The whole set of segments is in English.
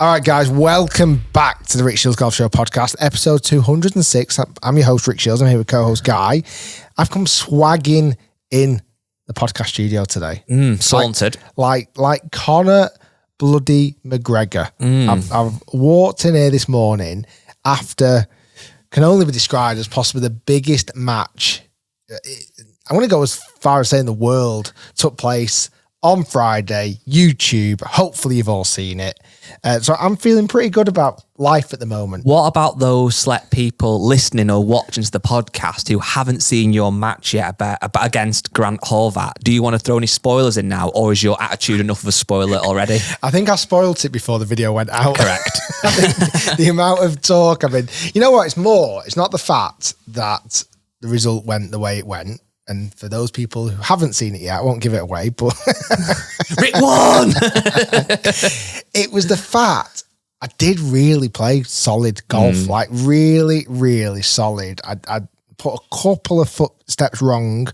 All right, guys, welcome back to the Rick Shiels Golf Show podcast, episode 206. I'm your host, Rick Shiels. I'm here with co-host Guy. I've come swagging in the podcast studio today. Sauntered. Like Conor bloody McGregor. I've walked in here this morning after can only be described as possibly the biggest match. I want to go as far as saying the world took place on Friday, YouTube. Hopefully you've all seen it. So I'm feeling pretty good about life at the moment. What about those select people listening or watching to the podcast who haven't seen your match yet against Grant Horvat? Do you want to throw any spoilers in now, or is your attitude enough of a spoiler already? I think I spoiled it before the video went out. Correct. I think the amount of talk, you know what, it's not the fact that the result went the way it went. And for those people who haven't seen it yet, I won't give it away, but Rick won! It was the fact I did really play solid golf, like really, really solid. I put a couple of footsteps wrong,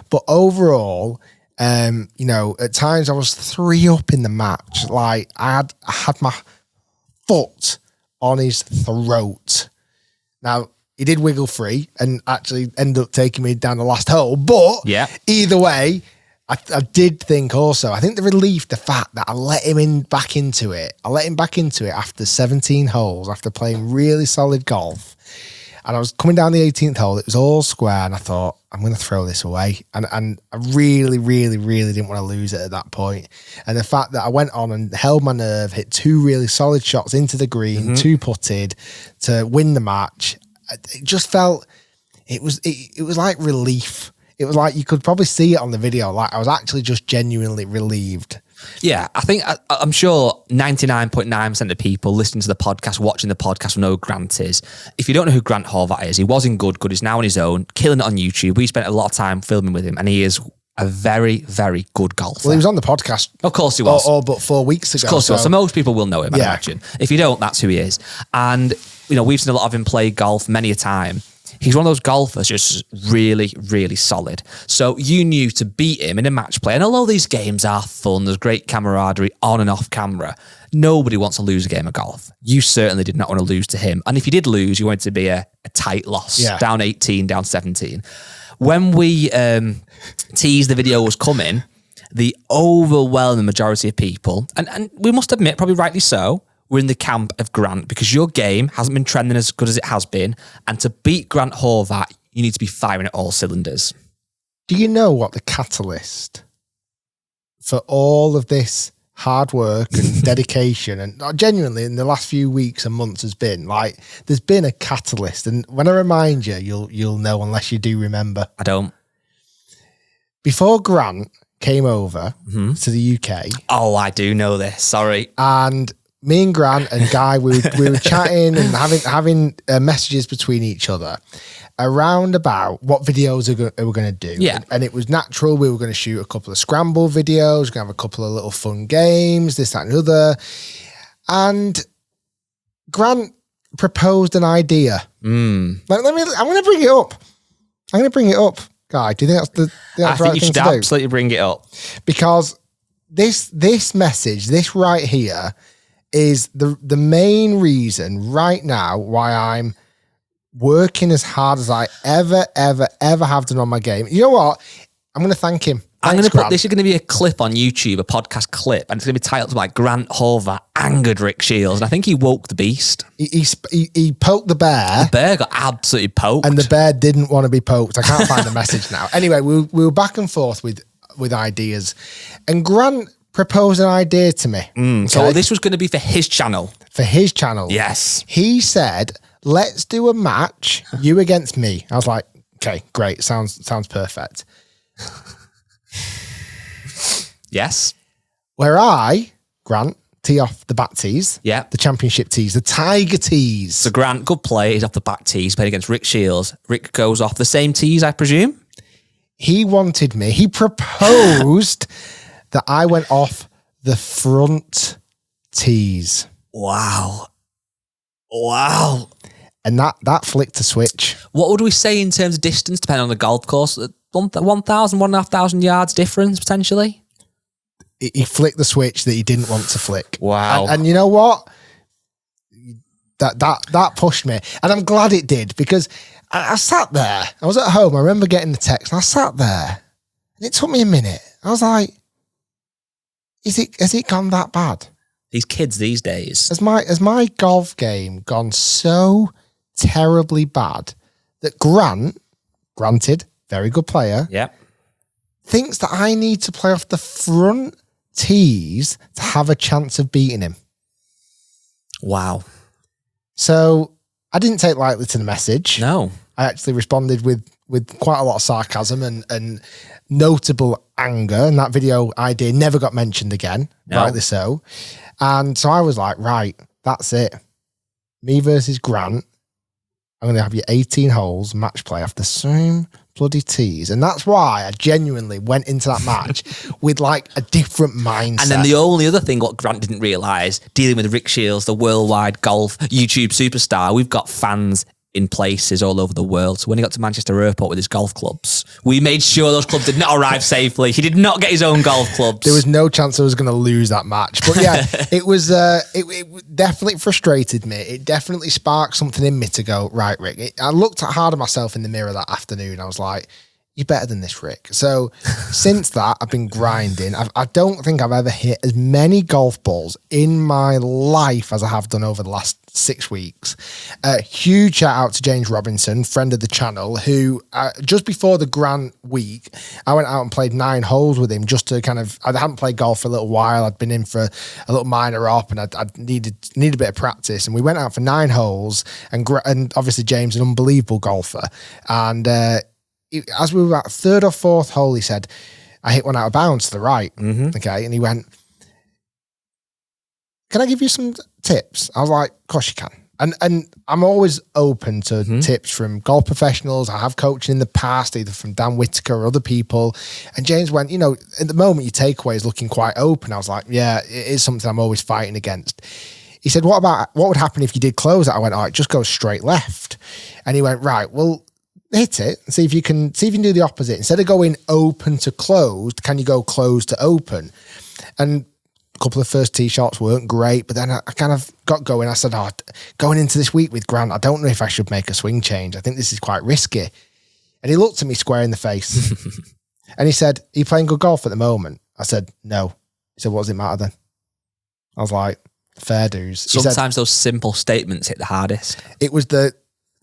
but overall, at times I was 3 up in the match. Like I had my foot on his throat. Now, he did wiggle free and actually ended up taking me down the last hole. But either way, I did think also, I think the relief, the fact that I let him back into it after 17 holes, after playing really solid golf. And I was coming down the 18th hole. It was all square. And I thought, I'm going to throw this away. And I really, really, really didn't want to lose it at that point. And the fact that I went on and held my nerve, hit 2 really solid shots into the green, 2 putted to win the match. It just felt, it was like relief. It was like you could probably see it on the video. Like I was actually just genuinely relieved. Yeah, I'm sure 99.9% of people listening to the podcast, watching the podcast, know who Grant is. If you don't know who Grant Horvat is, he was in good. He's now on his own, killing it on YouTube. We spent a lot of time filming with him, and he is a very, very good golfer. Well, he was on the podcast. Of course he was. But 4 weeks ago. Of course he was. So most people will know him, I imagine. If you don't, that's who he is. And, we've seen a lot of him play golf many a time. He's one of those golfers just really, really solid. So you knew to beat him in a match play. And although these games are fun, there's great camaraderie on and off camera, nobody wants to lose a game of golf. You certainly did not want to lose to him. And if you did lose, you wanted to be a tight loss. Yeah. Down 18, down 17. When we teased the video was coming, the overwhelming majority of people, and we must admit, probably rightly so, we're in the camp of Grant because your game hasn't been trending as good as it has been. And to beat Grant Horvat, you need to be firing at all cylinders. Do you know what the catalyst for all of this hard work and dedication and genuinely in the last few weeks and months has been? Like, there's been a catalyst. And when I remind you, you'll know unless you do remember. I don't. Before Grant came over to the UK. Oh, I do know this. Sorry. And me and Grant and Guy, we were chatting and having messages between each other around about what videos we're going to do. Yeah. And it was natural. We were going to shoot a couple of scramble videos. We're going to have a couple of little fun games, this, that, and the other. And Grant proposed an idea. I'm going to bring it up. Guy, do you think that's the I think you should absolutely bring it up. Because this message, this right here, is the main reason right now why I'm working as hard as I ever have done on my game. You know what? I'm going to thank him. This is going to be a clip on YouTube, a podcast clip, and it's going to be titled like Grant Horvat angered Rick Shiels. And I think he woke the beast. He poked the bear. The bear got absolutely poked. And the bear didn't want to be poked. I can't find the message now. Anyway, we were back and forth with ideas. And Grant proposed an idea to me. Okay? So this was going to be for his channel. For his channel. Yes. He said, let's do a match, you against me. I was like, okay, great. Sounds perfect. Yes. Where I, Grant, tee off the back tees. Yeah. The championship tees, the Tiger tees. So Grant, good play. He's off the back tees, playing against Rick Shiels. Rick goes off the same tees, I presume? He proposed that I went off the front tees. Wow. And that flicked a switch. What would we say in terms of distance, depending on the golf course? 1,000, 1,500 yards difference, potentially? He flicked the switch that he didn't want to flick. Wow. And you know what? That pushed me. And I'm glad it did, because I sat there. I was at home. I remember getting the text, and I sat there, and it took me a minute. I was like, has it gone that bad? These kids these days. Has my golf game gone so terribly bad that granted, very good player, thinks that I need to play off the front tees to have a chance of beating him? Wow. So I didn't take lightly to the message. No. I actually responded with quite a lot of sarcasm and notable anger. And that video idea never got mentioned again, rightly so. And so I was like, right, that's it. Me versus Grant. I'm going to have you 18 holes, match play off the same bloody tees. And that's why I genuinely went into that match with like a different mindset. And then the only other thing what Grant didn't realise, dealing with Rick Shiels, the worldwide golf YouTube superstar, we've got fans in places all over the world. So when he got to Manchester Airport with his golf clubs, we made sure those clubs did not arrive safely. He did not get his own golf clubs. There was no chance I was going to lose that match. But yeah, it was. It definitely frustrated me. It definitely sparked something in me to go, right, Rick. I looked hard at myself in the mirror that afternoon. I was like, you're better than this, Rick. So since that, I've been grinding. I don't think I've ever hit as many golf balls in my life as I have done over the last 6 weeks. Huge shout out to James Robinson, friend of the channel, who just before the Grant week, I went out and played 9 holes with him just to kind of, I hadn't played golf for a little while. I'd been in for a little minor up, and I needed a bit of practice. And we went out for 9 holes, and obviously James, an unbelievable golfer. And as we were at 3rd or 4th hole, he said, I hit one out of bounds to the right. Mm-hmm. Okay. And he went, can I give you some tips? I was like, of course you can. And I'm always open to tips from golf professionals. I have coaching in the past, either from Dan Whitaker or other people. And James went, at the moment your takeaway is looking quite open. I was like, yeah, it is something I'm always fighting against. He said, what would happen if you did close it? I went, all right, just go straight left. And he went, right, well, hit it and see if you can do the opposite. Instead of going open to closed, can you go closed to open? And a couple of first tee shots weren't great, but then I kind of got going. I said, going into this week with Grant, I don't know if I should make a swing change. I think this is quite risky. And he looked at me square in the face and he said, are you playing good golf at the moment? I said, no. He said, what does it matter then? I was like, fair dues. Sometimes those simple statements hit the hardest. It was the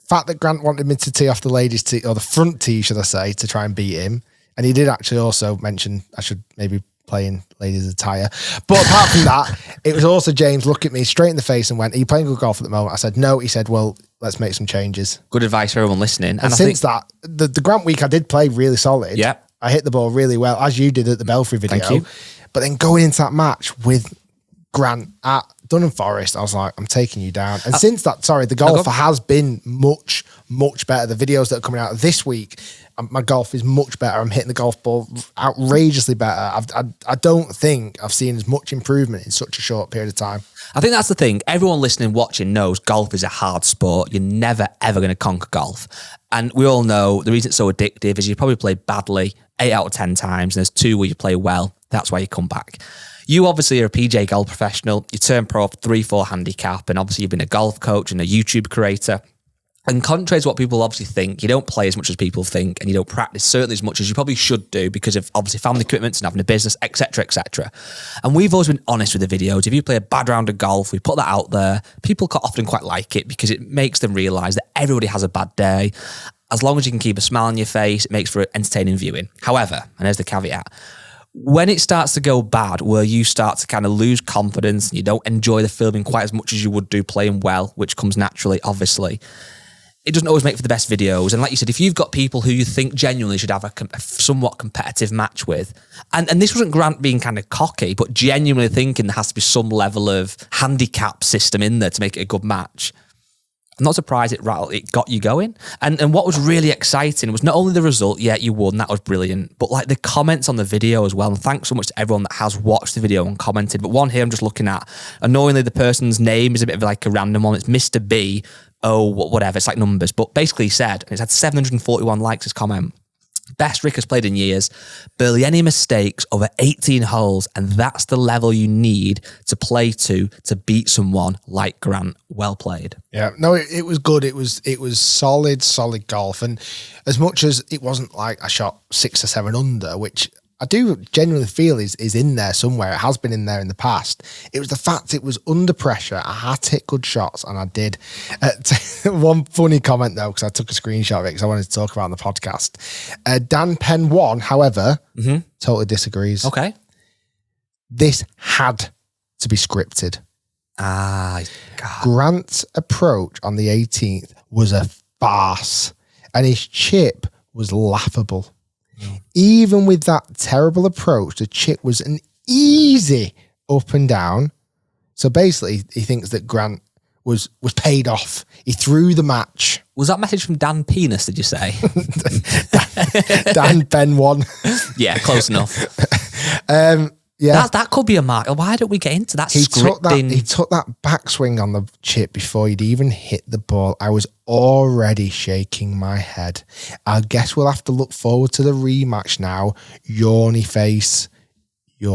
fact that Grant wanted me to tee off the ladies' tee, or the front tee, should I say, to try and beat him. And he did actually also mention I should maybe play in ladies' attire. But apart from that, it was also James looked at me straight in the face and went, are you playing good golf at the moment? I said, no. He said, well, let's make some changes. Good advice for everyone listening. And since that, the Grant week, I did play really solid. Yeah. I hit the ball really well, as you did at the Belfry video. Thank you. But then going into that match with Grant at Dunham Forest, I was like, I'm taking you down. And since that, the golf has been much, much better. The videos that are coming out this week, my golf is much better. I'm hitting the golf ball outrageously better. I don't think I've seen as much improvement in such a short period of time. I think that's the thing. Everyone listening, watching knows golf is a hard sport. You're never, ever going to conquer golf. And we all know the reason it's so addictive is you probably play badly 8 out of 10 times, and there's 2 where you play well. That's why you come back. You obviously are a PJ golf professional. You turned pro for 3-4 handicap, and obviously you've been a golf coach and a YouTube creator. And contrary to what people obviously think, you don't play as much as people think, and you don't practice certainly as much as you probably should do because of obviously family commitments and having a business, etc., etc. And we've always been honest with the videos. If you play a bad round of golf, we put that out there. People often quite like it because it makes them realise that everybody has a bad day. As long as you can keep a smile on your face, it makes for entertaining viewing. However, and there's the caveat, when it starts to go bad, where you start to kind of lose confidence and you don't enjoy the filming quite as much as you would do playing well, which comes naturally, obviously, it doesn't always make for the best videos. And like you said, if you've got people who you think genuinely should have a somewhat competitive match with, and this wasn't Grant being kind of cocky, but genuinely thinking there has to be some level of handicap system in there to make it a good match, I'm not surprised it got you going. And what was really exciting was not only the result, yeah, you won, that was brilliant, but like the comments on the video as well. And thanks so much to everyone that has watched the video and commented. But one here I'm just looking at, annoyingly the person's name is a bit of like a random one. It's Mr. B. Oh, whatever. It's like numbers. But basically he said, and it's had 741 likes, his comment. Best Rick has played in years. Barely any mistakes over 18 holes, and that's the level you need to play to beat someone like Grant. Well played. Yeah, no, it was good. It was solid golf. And as much as it wasn't like I shot 6 or 7 under, which I do genuinely feel is in there somewhere. It has been in there in the past. It was the fact it was under pressure. I had to hit good shots, and I did. One funny comment, though, because I took a screenshot of it because I wanted to talk about it on the podcast. Dan Penn 1, however, totally disagrees. Okay. This had to be scripted. God. Grant's approach on the 18th was a farce, and his chip was laughable. Even with that terrible approach, the chip was an easy up and down. So basically, he thinks that Grant was paid off. He threw the match. Was that message from Dan Penis, did you say? Dan Penn 1. Yeah, close enough. Yeah, that could be a mark. Why don't we get into that he scripting? He took that backswing on the chip before he'd even hit the ball. I was already shaking my head. I guess we'll have to look forward to the rematch now. Yawny face. You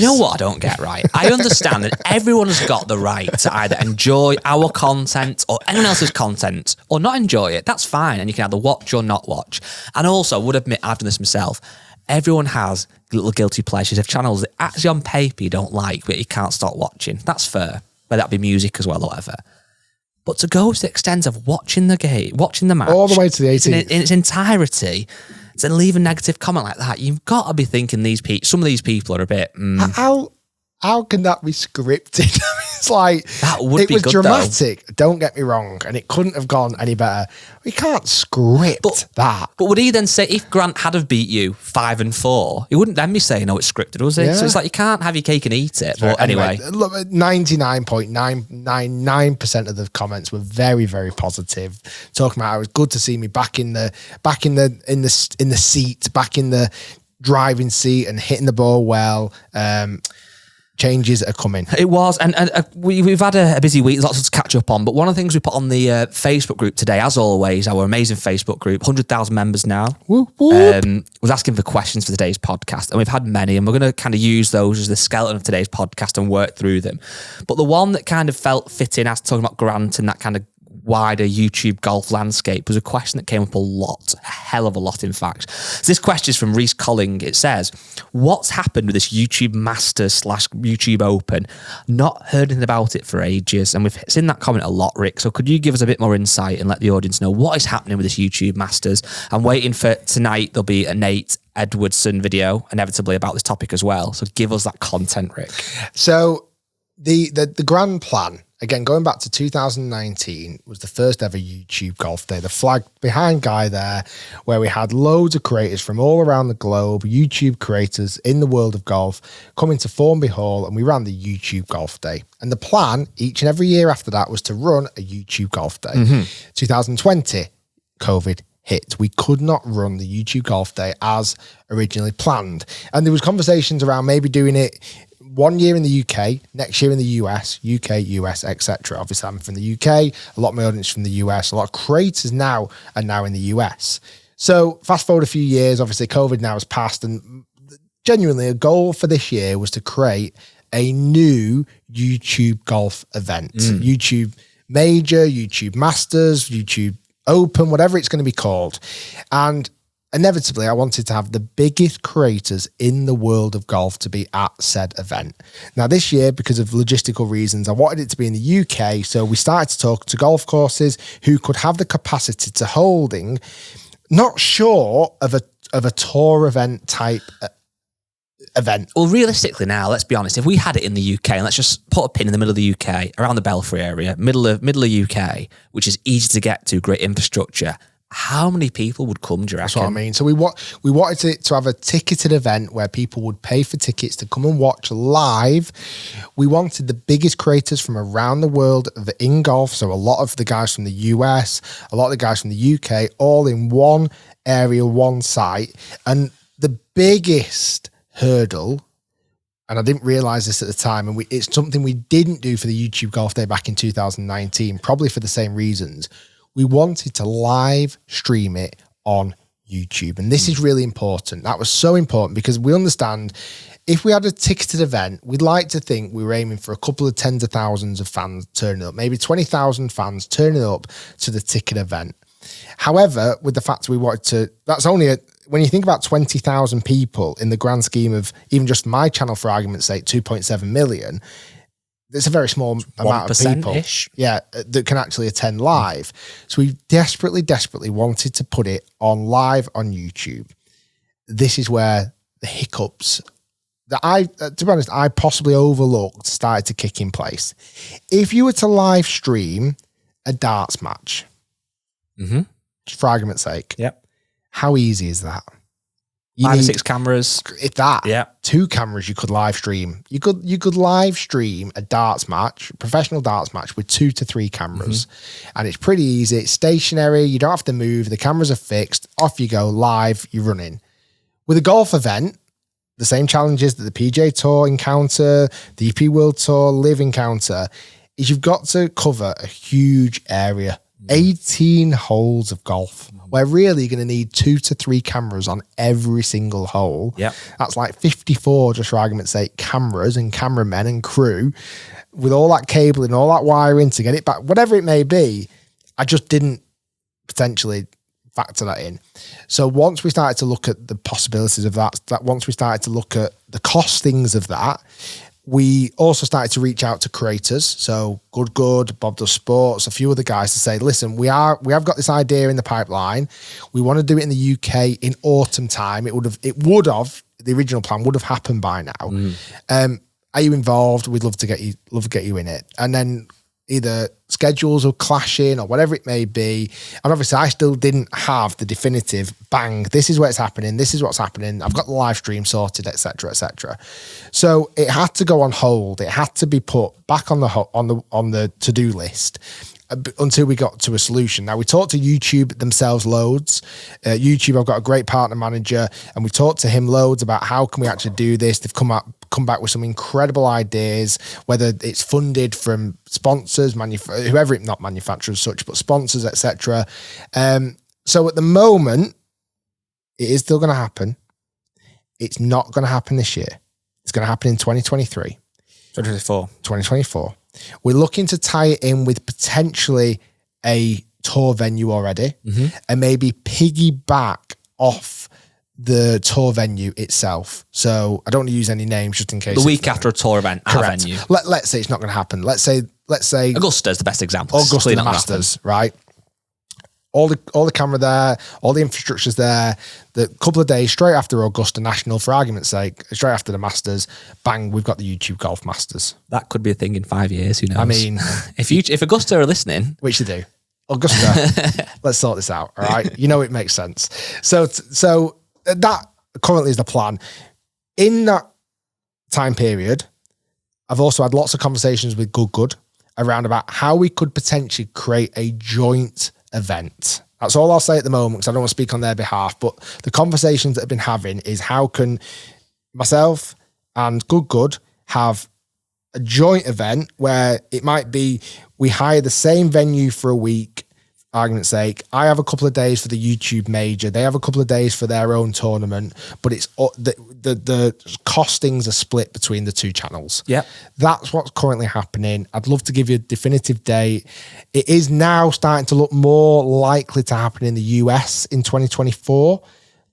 know what I don't get, right? I understand that everyone has got the right to either enjoy our content or anyone else's content or not enjoy it. That's fine. And you can either watch or not watch. And also, I would admit, I've done this myself. Everyone has little guilty pleasures of channels that actually on paper you don't like, but you can't stop watching. That's fair. Whether that be music as well or whatever. But to go to the extent of watching the game, watching the match, all the way to the 18th in its entirety, to leave a negative comment like that, you've got to be thinking some of these people are a bit. How can that be scripted? It's like it was dramatic. Though. Don't get me wrong, and it couldn't have gone any better. We can't script that. But would he then say if Grant had have beat you 5-4, he wouldn't then be saying, "Oh, it's scripted," was it? Yeah. So it's like you can't have your cake and eat it. But anyway, 99.999% of the comments were very, very positive. Talking about it was good to see me back in the seat, back in the driving seat, and hitting the ball well. Changes are coming. It was, and we've had a busy week, lots to catch up on, but one of the things we put on the Facebook group today, as always, our amazing Facebook group, 100,000 members now, was asking for questions for today's podcast, and we've had many, and we're going to kind of use those as the skeleton of today's podcast and work through them. But the one that kind of felt fitting as talking about Grant and that kind of wider YouTube golf landscape was a question that came up a hell of a lot, in fact. So this question is from Reese Colling. It says, what's happened with this YouTube Masters / YouTube Open? Not heard anything about it for ages. And we've seen that comment a lot, Rick. So could you give us a bit more insight and let the audience know what is happening with this YouTube Masters? I'm waiting for tonight. There'll be a Nate Edwardson video inevitably about this topic as well. So give us that content, Rick. So the grand plan, again, going back to 2019, was the first ever YouTube Golf Day. The flag behind Guy there, where we had loads of creators from all around the globe, YouTube creators in the world of golf, coming to Formby Hall, and we ran the YouTube Golf Day. And the plan, each and every year after that, was to run a YouTube Golf Day. 2020, COVID hit. We could not run the YouTube Golf Day as originally planned. And there was conversations around maybe doing it 1 year in the UK, next year in the US, US, etc. Obviously, I'm from the UK. A lot of my audience from the US. A lot of creators now are now in the US. So fast forward a few years, obviously COVID now has passed, and genuinely a goal for this year was to create a new YouTube golf event. YouTube Major, YouTube Masters, YouTube Open, whatever it's going to be called. And inevitably, I wanted to have the biggest creators in the world of golf to be at said event. Now, this year, because of logistical reasons, I wanted it to be in the UK. So we started to talk to golf courses who could have the capacity to holding, not short of a tour event type event. Well, realistically now, let's be honest, if we had it in the UK, and let's just put a pin in the middle of the UK, around the Belfry area, middle of UK, which is easy to get to, great infrastructure, how many people would come, do you reckon? That's what I mean. So we wanted to have a ticketed event where people would pay for tickets to come and watch live. We wanted the biggest creators from around the world in golf. So a lot of the guys from the US, a lot of the guys from the UK, all in one area, one site. And the biggest hurdle, and I didn't realize this at the time, and it's something we didn't do for the YouTube Golf Day back in 2019, probably for the same reasons. We wanted to live stream it on YouTube. And this is really important. That was so important because we understand if we had a ticketed event, we'd like to think we were aiming for a couple of tens of thousands of fans turning up, maybe 20,000 fans turning up to the ticket event. However, with the fact we wanted to, that's only when you think about 20,000 people in the grand scheme of even just my channel, for argument's sake, 2.7 million, it's a very small amount of people that can actually attend live. So we desperately wanted to put it on live on YouTube. This is where the hiccups that to be honest, I possibly overlooked started to kick in place. If you were to live stream a darts match, just for argument's sake, how easy is that? You 5 or 6 cameras. If that, 2 cameras you could live stream. You could live stream a darts match, professional darts match with 2 to 3 cameras. And it's pretty easy. It's stationary. You don't have to move. The cameras are fixed. Off you go, live, you're running. With a golf event, the same challenges that the PGA Tour encounter, the EP World Tour, LIV encounter, is you've got to cover a huge area. 18 holes of golf, where really you're going to need 2 to 3 cameras on every single hole. That's like 54, just for argument's sake, cameras and cameramen and crew with all that cabling, all that wiring to get it back, whatever it may be. I just didn't potentially factor that in. So once we started to look at the possibilities of that once we started to look at the costings of that, we also started to reach out to creators. So Good, Bob Does Sports, a few other guys to say, listen, we have got this idea in the pipeline. We want to do it in the UK in autumn time. The original plan would have happened by now. Are you involved? We'd love to get you in it. And then either schedules are clashing or whatever it may be. And obviously I still didn't have the definitive bang. This is where it's happening. This is what's happening. I've got the live stream sorted, etc., etc. So it had to go on hold. It had to be put back on the to-do list until we got to a solution. Now we talked to YouTube themselves loads. YouTube, I've got a great partner manager, and we talked to him loads about how can we actually do this. They've come back with some incredible ideas, whether it's funded from sponsors, whoever, not manufacturers such, but sponsors, etc. So at the moment, it is still going to happen. It's not going to happen this year. It's going to happen in 2023. 2024. We're looking to tie it in with potentially a tour venue already, and maybe piggyback off the tour venue itself. So I don't want to use any names just in case. The week after a tour event, correct. Venue. Let's say it's not going to happen. Let's say Augusta is the best example. Augusta the Masters, right? All the camera there, all the infrastructure's there. The couple of days straight after Augusta National, for argument's sake, straight after the Masters, bang, we've got the YouTube Golf Masters. That could be a thing in 5 years. Who knows? I mean, if Augusta are listening, which they do, Augusta, let's sort this out. All right, you know it makes sense. So that currently is the plan. In that time period, I've also had lots of conversations with Good around about how we could potentially create a joint event. That's all I'll say at the moment because I don't want to speak on their behalf, but the conversations that I've been having is how can myself and Good have a joint event where it might be we hire the same venue for a week, for argument's sake. I have a couple of days for the YouTube major. They have a couple of days for their own tournament, but it's the costings are split between the 2 channels. Yeah. That's what's currently happening. I'd love to give you a definitive date. It is now starting to look more likely to happen in the US in 2024.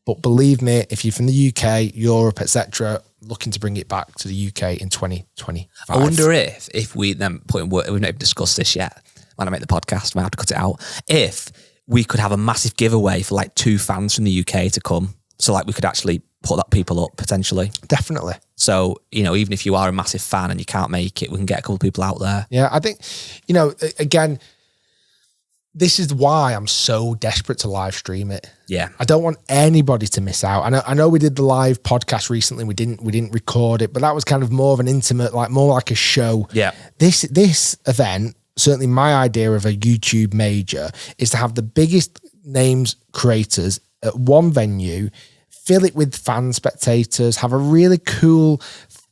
But believe me, if you're from the UK, Europe, etc., looking to bring it back to the UK in 2025. I wonder if we then put in work, we've not even discussed this yet. When I make the podcast, I might have to cut it out. If we could have a massive giveaway for like 2 fans from the UK to come. So like we could actually put that people up potentially. Definitely. So, even if you are a massive fan and you can't make it, we can get a couple of people out there. Yeah, I think, again, this is why I'm so desperate to live stream it. Yeah. I don't want anybody to miss out. I know we did the live podcast recently. We didn't record it, but that was kind of more of an intimate, more like a show. Yeah. This event, certainly my idea of a YouTube major, is to have the biggest names creators at one venue, fill it with fan spectators, have a really cool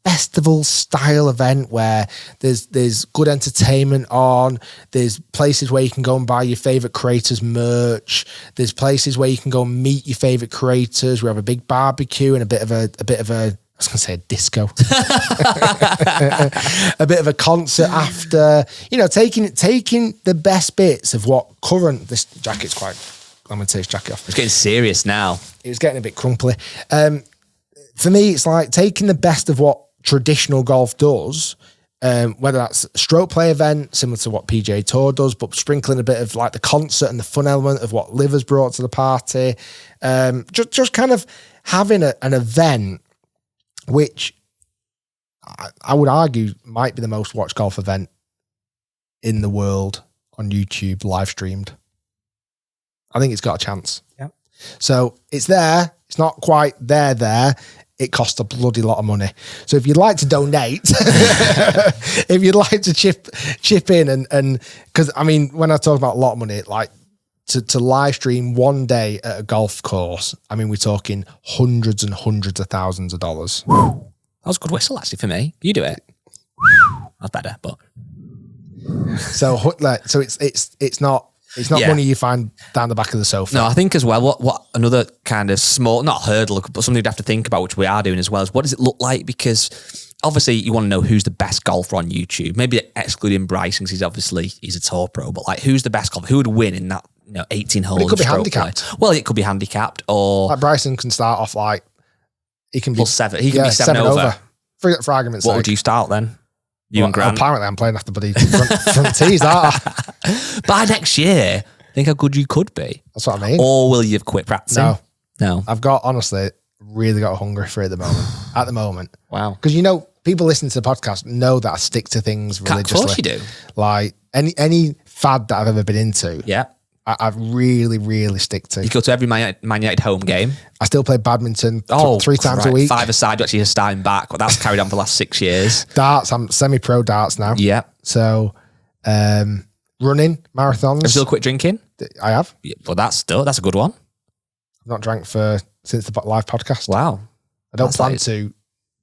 festival style event where there's good entertainment on. There's places where you can go and buy your favorite creators merch. There's places where you can go and meet your favorite creators. We have a big barbecue and a bit of a I was going to say a disco, a bit of a concert after, taking the best bits of what this jacket's quite, I'm going to take this jacket off. It's getting serious now. It was getting a bit crumply. For me, it's like taking the best of what traditional golf does, whether that's a stroke play event, similar to what PGA Tour does, but sprinkling a bit of like the concert and the fun element of what LIV has brought to the party. Just kind of having an event which I would argue might be the most watched golf event in the world on YouTube, live streamed. I think it's got a chance. Yeah. So it's there. It's not quite there. It costs a bloody lot of money. So if you'd like to donate, if you'd like to chip in and because I mean, when I talk about a lot of money, like to live stream one day at a golf course, I mean, we're talking hundreds and hundreds of thousands of dollars. That was a good whistle, actually, for me. You do it. That's better, but so it's not money you find down the back of the sofa. No, I think as well, what another kind of small, not hurdle, but something you'd have to think about, which we are doing as well, is what does it look like? Because obviously you want to know who's the best golfer on YouTube. Maybe excluding Bryson, because he's a tour pro, but like who's the best golfer? Who would win in that 18 holes? It could be handicapped. Well, it could be handicapped, or like Bryson can start off like he can be +7. He can be 7 over. For argument's sake. What would you start then? And Grant? Apparently, I'm playing after bloody front tees, aren't I? By next year, think how good you could be. That's what I mean. Or will you have quit practicing? No. I've honestly really got hungry for it at the moment. Wow. Because people listening to the podcast know that I stick to things religiously. Of course you do. Like any fad that I've ever been into. Yeah. I really, really stick to. You go to every Man United home game. I still play badminton 3 times a week. 5-a-side, actually starting back. But that's carried on for the last 6 years. Darts, I'm semi-pro darts now. Yeah. So, running, marathons. Have you still quit drinking? I have. Yeah, well, that's a good one. I've not drank since the live podcast. Wow. I don't plan to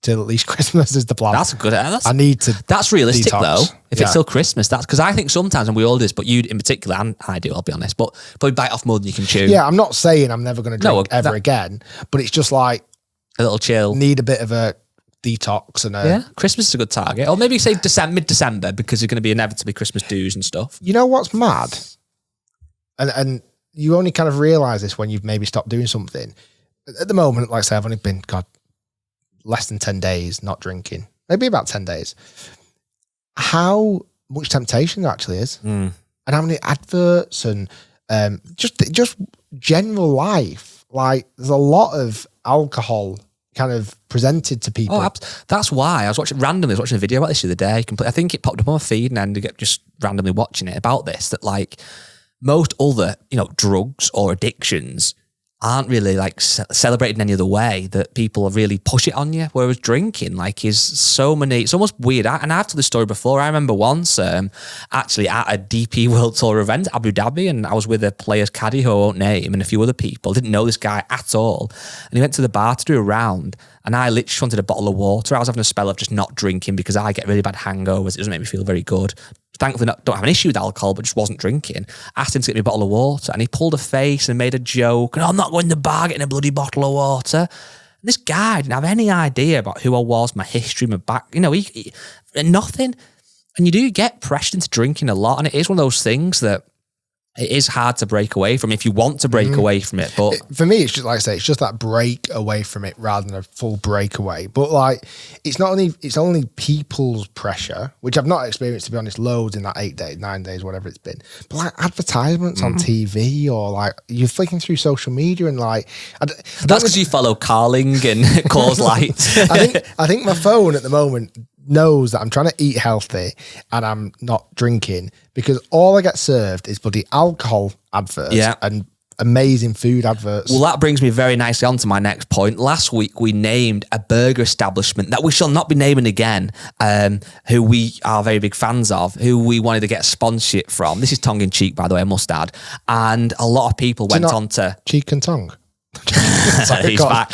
till at least Christmas is the plan. That's a good. I need to. That's realistic detox. though. If it's still Christmas, that's because I think sometimes, and we all do this, but you in particular, and I do, I'll be honest, but probably bite off more than you can chew. Yeah, I'm not saying I'm never going to drink ever again, but it's just like a little chill. Need a bit of a detox and Christmas is a good target, or maybe say mid-December because you're going to be inevitably Christmas dues and stuff. You know what's mad, and you only kind of realise this when you've maybe stopped doing something. At the moment, like I say, I've only been less than 10 days not drinking, maybe about 10 days. How much temptation there actually is, and how many adverts and just general life. Like there's a lot of alcohol kind of presented to people. Oh, that's why I was watching a video about this the other day. I think it popped up on my feed and I ended up just randomly watching it about this, that like most other, drugs or addictions aren't really like celebrated in any other way, that people really push it on you. Whereas drinking is so many, it's almost weird. And I've told this story before. I remember once actually at a DP World Tour event, Abu Dhabi, and I was with a player's caddy who I won't name and a few other people. Didn't know this guy at all. And he went to the bar to do a round and I literally wanted a bottle of water. I was having a spell of just not drinking because I get really bad hangovers. It doesn't make me feel very good. Thankfully, don't have an issue with alcohol, but just wasn't drinking. Asked him to get me a bottle of water, and he pulled a face and made a joke. And I'm not going to the bar getting a bloody bottle of water. And this guy didn't have any idea about who I was, my history, my back. He nothing. And you do get pressured into drinking a lot, and it is one of those things that it is hard to break away from if you want to break away from it. But for me, it's just like I say, it's just that break away from it rather than a full breakaway. But it's only people's pressure, which I've not experienced, to be honest, loads in that 8 days, 9 days, whatever it's been. But advertisements on TV, or you're flicking through social media and that's because you follow Carling and Coors Light. I think my phone at the moment knows that I'm trying to eat healthy and I'm not drinking, because all I get served is bloody alcohol adverts and amazing food adverts. Well, that brings me very nicely on to my next point. Last week, we named a burger establishment that we shall not be naming again, who we are very big fans of, who we wanted to get sponsorship from. This is tongue in cheek, by the way, I must add. And a lot of people went on to... Cheek and tongue? Sorry, He's back.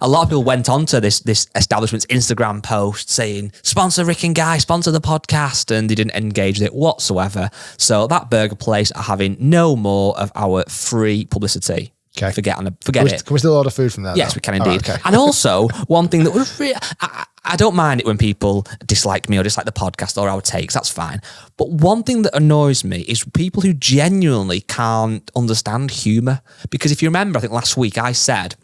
A lot of people went on to this establishment's Instagram post saying, sponsor Rick and Guy, sponsor the podcast, and they didn't engage with it whatsoever. So that burger place are having no more of our free publicity. Okay. Forget it. Can we still order food from there? Yes, though? we can indeed. Right, okay. And also, one thing that was really, I don't mind it when people dislike me or dislike the podcast or our takes, that's fine. But one thing that annoys me is people who genuinely can't understand humour. Because if you remember, I think last week I said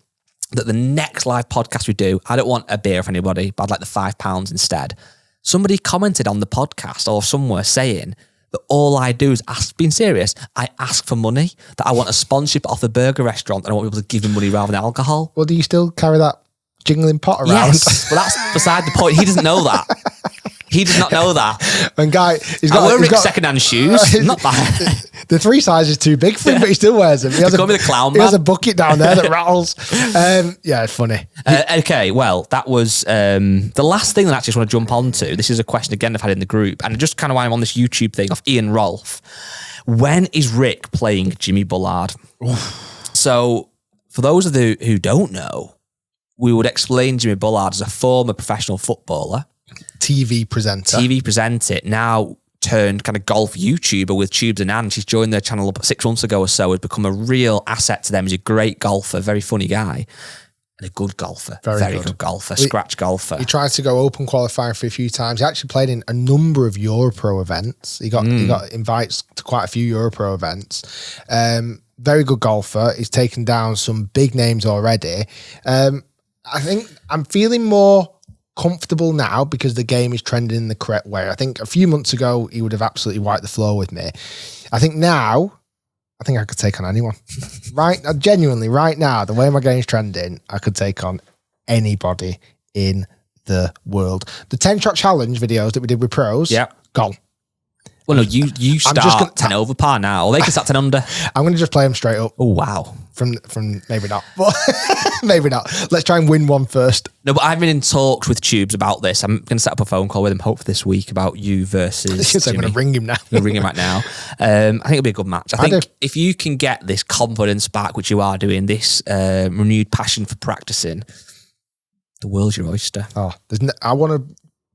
that the next live podcast we do, I don't want a beer for anybody, but I'd like the £5 instead. Somebody commented on the podcast or somewhere saying that all I do is being serious, I ask for money, that I want a sponsorship off the burger restaurant and I want people to give me money rather than alcohol. Well, do you still carry that jingling pot around? Yes, but that's beside the point. He doesn't know that. He does not know that. And Guy, I wear Rick's second-hand shoes. Not bad. The 3 size is too big for him, but he still wears them. He has, Call me the clown he man. has a bucket down there that rattles. Yeah, it's funny. Okay, well, that was the last thing that I actually just want to jump onto. This is a question again I've had in the group, and just kind of why I'm on this YouTube thing of Evnroll. When is Rick playing Jimmy Bullard? So, for those of you who don't know, we would explain Jimmy Bullard as a former professional footballer. TV presenter, now turned kind of golf YouTuber with Tubes in hand. She's joined their channel 6 months ago or so, has become a real asset to them. He's a great golfer, very funny guy, and a good golfer. Very good golfer, scratch golfer. He tried to go open qualifying for a few times. He actually played in a number of Europro events. He got invites to quite a few Europro events. Very good golfer. He's taken down some big names already. I think I'm feeling more comfortable now because the game is trending in the correct way. I think a few months ago, he would have absolutely wiped the floor with me. I think now, I think I could take on anyone. Genuinely, right now, the way my game's trending, I could take on anybody in the world. The 10-shot challenge videos that we did with pros, gone. Well, no, you start 10 over par now. Or they can start 10 under. I'm going to just play them straight up. Oh, wow. From maybe not, but maybe not. Let's try and win one first. No, but I've been in talks with Tubes about this. I'm going to set up a phone call with him, hopefully this week, about you versus I'm going to ring him now. I'm going to ring him right now. I think it'll be a good match. I think if you can get this confidence back, which you are doing, this renewed passion for practicing, the world's your oyster. Oh, I want a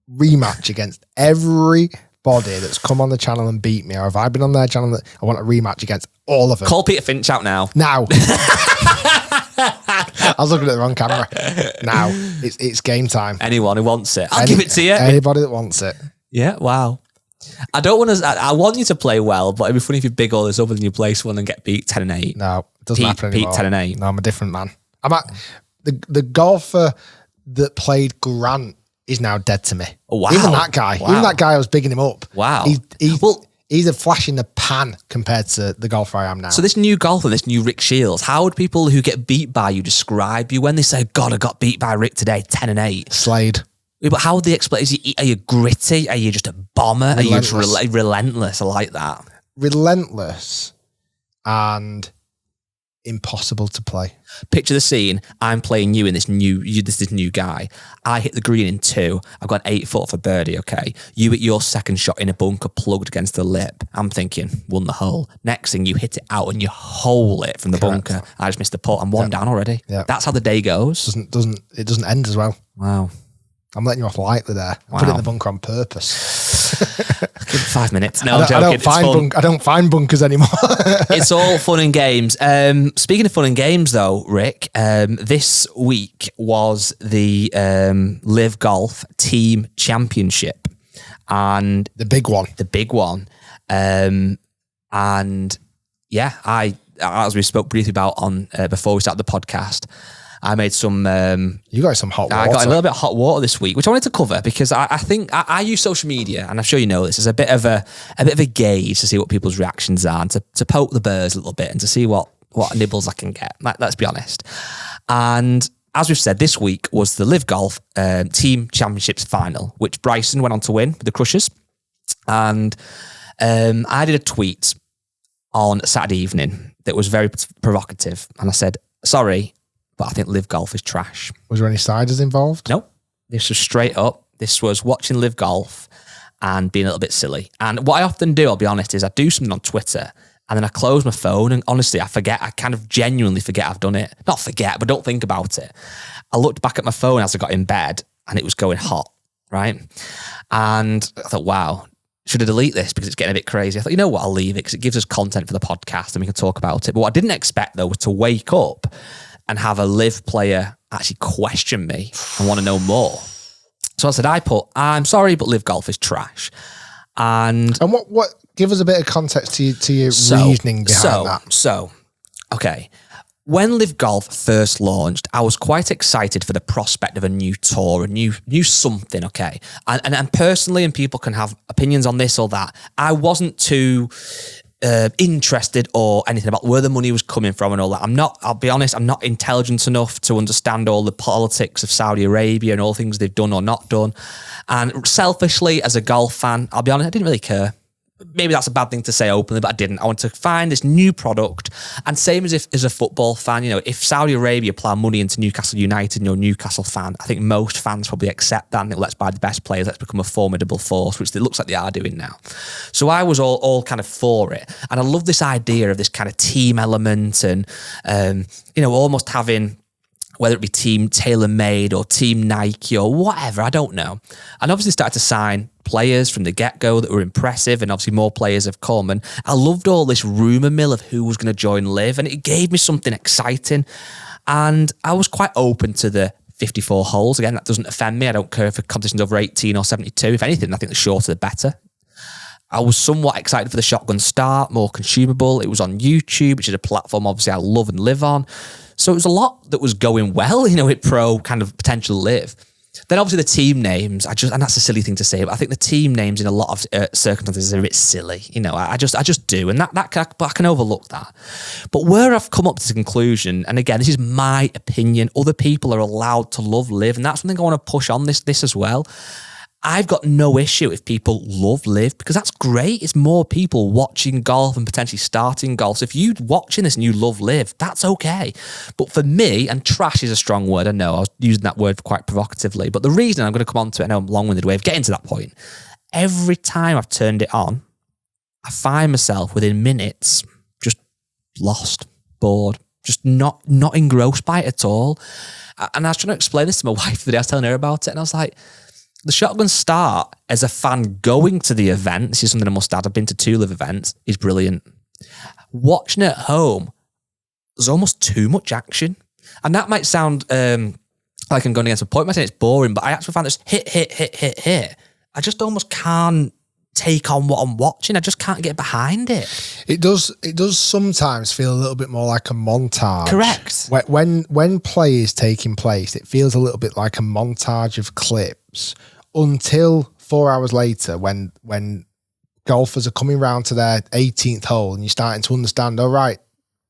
rematch against everybody that's come on the channel and beat me, or have I been on their channel that I want a rematch against all of them? Call Peter Finch out now. Now. I was looking at the wrong camera. Now. It's game time. Anyone who wants it. I'll give it to you. Anybody that wants it. Yeah, wow. I want you to play well, but it'd be funny if you big all this up and you place one and get beat 10-8. No, it doesn't happen anymore. Beat 10-8. No, I'm a different man. The golfer that played Grant is now dead to me. Oh, wow. Even that guy. Wow. Even that guy, I was bigging him up. Wow. He's a flash in the pan compared to the golfer I am now. So this new golfer, this new Rick Shiels, how would people who get beat by you describe you when they say, God, I got beat by Rick today, 10-8? Slade. Yeah, but how would they explain? Are you gritty? Are you just a bomber? Relentless. Are you just relentless? I like that. Relentless and impossible to play. Picture the scene. I'm playing you in this new guy. I hit the green in 2. I've got an 8-foot for birdie, okay? You hit your second shot in a bunker plugged against the lip. I'm thinking, won the hole. Next thing, you hit it out and you hole it from the bunker. I just missed the putt. I'm one down already. Yeah. That's how the day goes. It doesn't end as well. Wow. I'm letting you off lightly there. I put it in the bunker on purpose. Give it 5 minutes. No, I'm joking. I don't find bunkers anymore. It's all fun and games. Speaking of fun and games, though, Rick, this week was the LIV Golf Team Championship, and the big one. And yeah, as we spoke briefly about on before we started the podcast, I made some. You got some hot water. I got a little bit of hot water this week, which I wanted to cover because I think I use social media, and I'm sure you know this, as a bit of a gauge to see what people's reactions are, and to poke the bears a little bit, and to see what nibbles I can get. Let's be honest. And as we've said, this week was the LIV Golf Team Championships final, which Bryson went on to win with the Crushers. And I did a tweet on Saturday evening that was very provocative, and I said, sorry, but I think LIV Golf is trash. Was there any siders involved? No. This was straight up. This was watching LIV Golf and being a little bit silly. And what I often do, I'll be honest, is I do something on Twitter And then I close my phone and honestly, I kind of genuinely forget I've done it. Not forget, but don't think about it. I looked back at my phone as I got in bed and it was going hot, right? And I thought, wow, should I delete this because it's getting a bit crazy? I thought, you know what, I'll leave it because it gives us content for the podcast and we can talk about it. But what I didn't expect though was to wake up and have a LIV player actually question me and want to know more. So I said, I'm sorry, but LIV Golf is trash. And what? Give us a bit of context to your reasoning behind that. So, okay. When LIV Golf first launched, I was quite excited for the prospect of a new tour, a new something, okay? And personally, and people can have opinions on this or that, I wasn't too interested or anything about where the money was coming from and all that. I'll be honest, I'm not intelligent enough to understand all the politics of Saudi Arabia and all things they've done or not done. And selfishly, as a golf fan, I'll be honest, I didn't really care. Maybe that's a bad thing to say openly, but I didn't. I want to find this new product. And same as as a football fan, if Saudi Arabia plough money into Newcastle United and you're a Newcastle fan, I think most fans probably accept that and let's buy the best players, let's become a formidable force, which it looks like they are doing now. So I was all kind of for it. And I love this idea of this kind of team element and, almost having, whether it be Team TaylorMade or Team Nike or whatever, I don't know. And obviously started to sign players from the get-go that were impressive, and obviously more players have come. And I loved all this rumour mill of who was going to join LIV, and it gave me something exciting. And I was quite open to the 54 holes. Again, that doesn't offend me. I don't care if a competition's over 18 or 72. If anything, I think the shorter the better. I was somewhat excited for the shotgun start, more consumable. It was on YouTube, which is a platform obviously I love and live on. So it was a lot that was going well, with pro kind of potential LIV. Then obviously the team names, and that's a silly thing to say, but I think the team names in a lot of circumstances are a bit silly. I just do, and but I can overlook that. But where I've come up to the conclusion, and again, this is my opinion, other people are allowed to love LIV, and that's something I want to push on this as well. I've got no issue if people love LIV because that's great. It's more people watching golf and potentially starting golf. So if you're watching this and you love LIV, that's okay. But for me, and trash is a strong word, I know, I was using that word quite provocatively, but the reason I'm going to come on to it, I know I'm a long-winded way of getting to that point, every time I've turned it on, I find myself within minutes just lost, bored, just not engrossed by it at all. And I was trying to explain this to my wife the day I was telling her about it, and I was like, the shotgun start as a fan going to the event, this is something I must add, I've been to 2 LIV events, is brilliant. Watching it at home, there's almost too much action. And that might sound like I'm going against a point, I might say it's boring, but I actually find this hit. I just almost can't take on what I'm watching. I just can't get behind it. It does sometimes feel a little bit more like a montage. Correct. When play is taking place, it feels a little bit like a montage of clips until 4 hours later when golfers are coming round to their 18th hole and you're starting to understand, all right,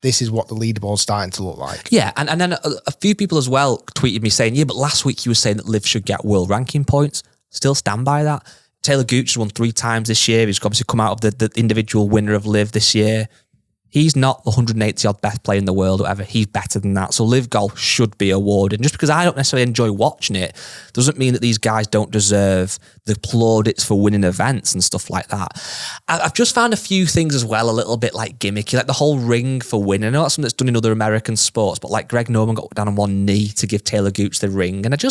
this is what the leaderboard's starting to look like. Yeah, and then a few people as well tweeted me saying, yeah, but last week you were saying that LIV should get world ranking points. Still stand by that. Taylor Gooch has won 3 times this year. He's obviously come out of the individual winner of LIV this year. He's not the 180-odd best player in the world or whatever. He's better than that. So LIV Golf should be awarded. And just because I don't necessarily enjoy watching it doesn't mean that these guys don't deserve the plaudits for winning events and stuff like that. I've just found a few things as well a little bit like gimmicky, like the whole ring for winning. I know that's something that's done in other American sports, but like Greg Norman got down on one knee to give Taylor Gooch the ring. And it's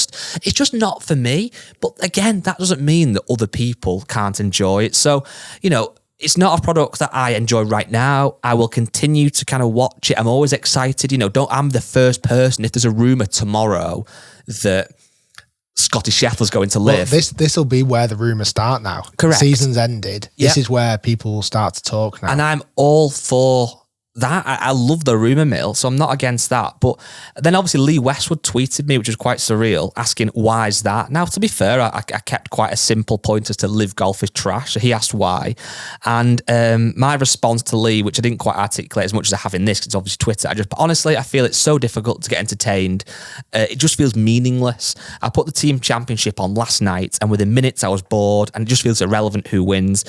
just not for me. But again, that doesn't mean that other people can't enjoy it. So, it's not a product that I enjoy right now. I will continue to kind of watch it. I'm always excited. I'm the first person, if there's a rumour tomorrow that Scotty Scheffler's going to LIV. Well, this will be where the rumours start now. Correct. Season's ended. This is where people will start to talk now. And I'm all for that. I love the rumour mill, so I'm not against that. But then obviously Lee Westwood tweeted me, which was quite surreal, asking why is that? Now, to be fair, I kept quite a simple point as to LIV Golf is trash. So he asked why. And my response to Lee, which I didn't quite articulate as much as I have in this, because it's obviously Twitter, but honestly, I feel it's so difficult to get entertained. It just feels meaningless. I put the team championship on last night, and within minutes I was bored, and it just feels irrelevant who wins.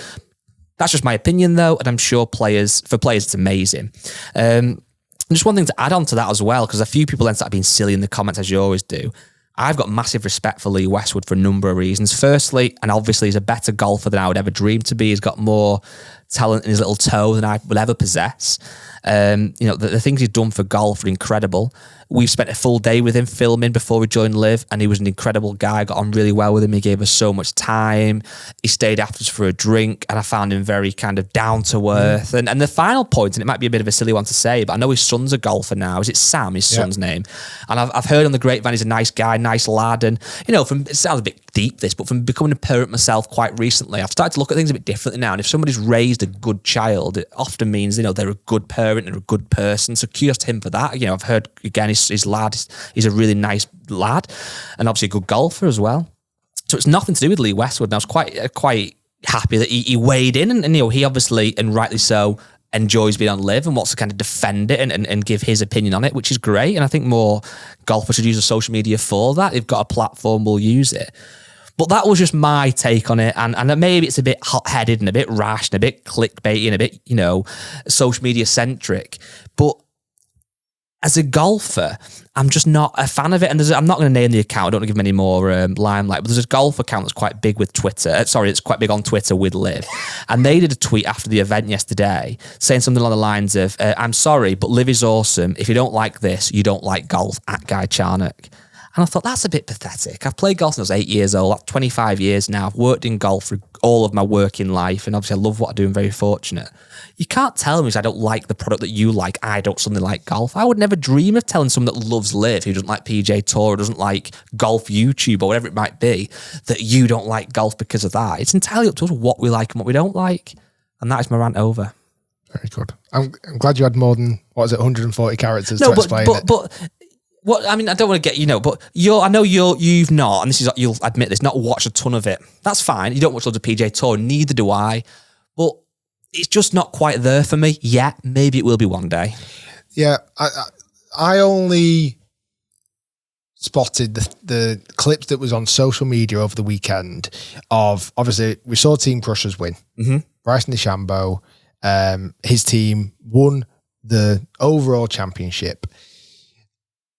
That's just my opinion, though, and I'm sure for players, it's amazing. Just one thing to add on to that as well, because a few people then start being silly in the comments, as you always do. I've got massive respect for Lee Westwood for a number of reasons. Firstly, and obviously he's a better golfer than I would ever dream to be. He's got more talent in his little toe than I will ever possess. The things he's done for golf are incredible. We've spent a full day with him filming before we joined LIV, and he was an incredible guy. Got on really well with him. He gave us so much time. He stayed after us for a drink, and I found him very kind of down to earth. And the final point, and it might be a bit of a silly one to say, but I know his son's a golfer now. Is it Sam, his son's name? And I've heard on the grapevine he's a nice guy, nice lad. And, it sounds a bit deep, this, but from becoming a parent myself quite recently, I've started to look at things a bit differently now. And if somebody's raised a good child, it often means, they're a good parent and a good person. So kudos to him for that. I've heard, again, his lad, he's a really nice lad and obviously a good golfer as well. So it's nothing to do with Lee Westwood. And I was quite happy that he weighed in and he obviously, and rightly so, enjoys being on LIV and wants to kind of defend it and give his opinion on it, which is great. And I think more golfers should use the social media for that. They've got a platform, we'll use it. But that was just my take on it. And maybe it's a bit hot-headed and a bit rash and a bit clickbaity and a bit, social media centric. But as a golfer, I'm just not a fan of it. And I'm not going to name the account. I don't want to give him any more limelight. But there's a golf account that's quite big with Twitter. It's quite big on Twitter with LIV. And they did a tweet after the event yesterday saying something along the lines of, I'm sorry, but LIV is awesome. If you don't like this, you don't like golf, at Guy Charnock. And I thought, that's a bit pathetic. I've played golf since I was 8 years old. That's 25 years now. I've worked in golf for all of my working life. And obviously I love what I do. I'm very fortunate. You can't tell me I don't like the product that you like. I don't something like golf. I would never dream of telling someone that loves LIV, who doesn't like PJ Tour, or doesn't like golf YouTube or whatever it might be, that you don't like golf because of that. It's entirely up to us what we like and what we don't like. And that is my rant over. Very good. I'm glad you had more than, 140 characters to explain it. But what I mean, I don't want to get, but I know you've not, and this is, you'll admit this, not watched a ton of it. That's fine. You don't watch loads of PJ Tour, neither do I. But it's just not quite there for me yet. Maybe it will be one day. Yeah, I only spotted the clips that was on social media over the weekend of, obviously, we saw Team Crushers win. Mm-hmm. Bryson DeChambeau, his team won the overall championship.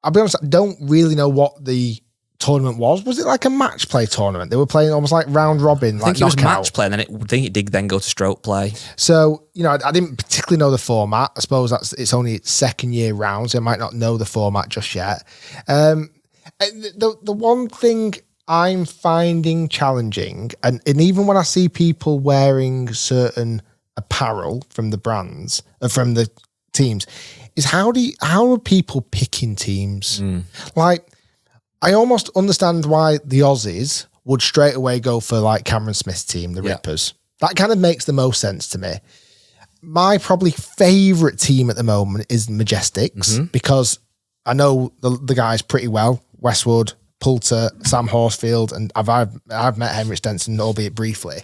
I'll be honest, I don't really know what the tournament was. Was it like a match play tournament? They were playing almost like round robin, I think it was match play, and then I think it did then go to stroke play. So, I didn't particularly know the format. I suppose it's only its second year round, so I might not know the format just yet. The one thing I'm finding challenging, and even when I see people wearing certain apparel from the brands, from the teams, is how are people picking teams? Like, I almost understand why the Aussies would straight away go for like Cameron Smith's team, the Rippers. That kind of makes the most sense to me. My probably favourite team at the moment is Majestics, because I know the guys pretty well. Westwood, Poulter, Sam Horsfield, and I've met Henrik Stenson, albeit briefly.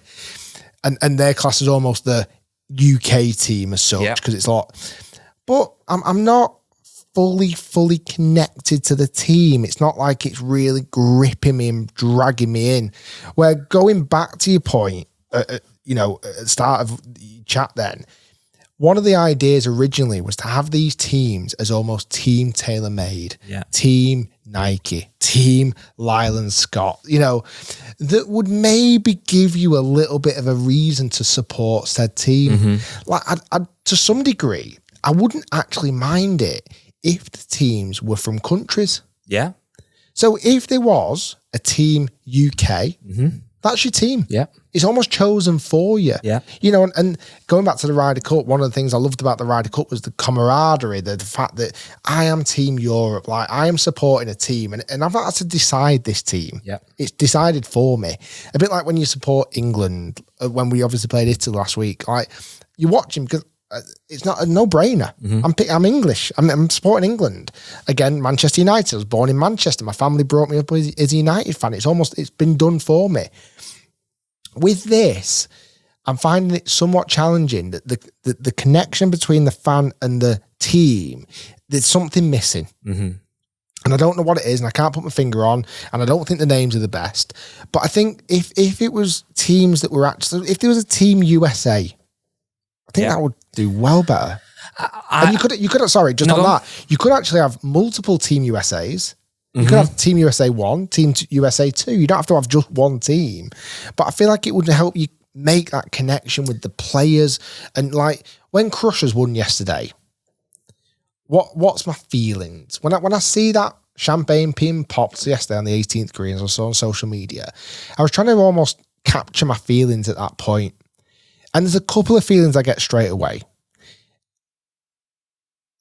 And their class is almost the UK team as such, because it's a lot. But I'm not fully connected to the team. It's not like it's really gripping me and dragging me in. Where, going back to your point, at the start of the chat then, one of the ideas originally was to have these teams as almost team tailor-made. Yeah. Team Nike, team Lyle Scott, that would maybe give you a little bit of a reason to support said team. Like, I to some degree, I wouldn't actually mind it if the teams were from countries. Yeah. So if there was a team UK, that's your team. Yeah. It's almost chosen for you. Yeah. And going back to the Ryder Cup, one of the things I loved about the Ryder Cup was the camaraderie, the fact that I am Team Europe, like I am supporting a team, and I've not had to decide this team. Yeah. It's decided for me. A bit like when you support England, when we obviously played Italy last week, like you watch him because it's not a no-brainer. I'm English. I'm supporting England. Again, Manchester United. I was born in Manchester. My family brought me up as a United fan. It's been done for me. With this, I'm finding it somewhat challenging that the connection between the fan and the team, there's something missing. And I don't know what it is, and I can't put my finger on, and I don't think the names are the best. But I think if it was teams that were actually, if there was a Team USA, I think that would do well better. And you could sorry, just on that, you could actually have multiple Team USAs. You could have Team USA 1, Team USA 2. You don't have to have just one team. But I feel like it would help you make that connection with the players. And like when Crushers won yesterday, what's my feelings? When I see that champagne being popped yesterday on the 18th green, as I saw on social media, I was trying to almost capture my feelings at that point. And there's a couple of feelings I get straight away.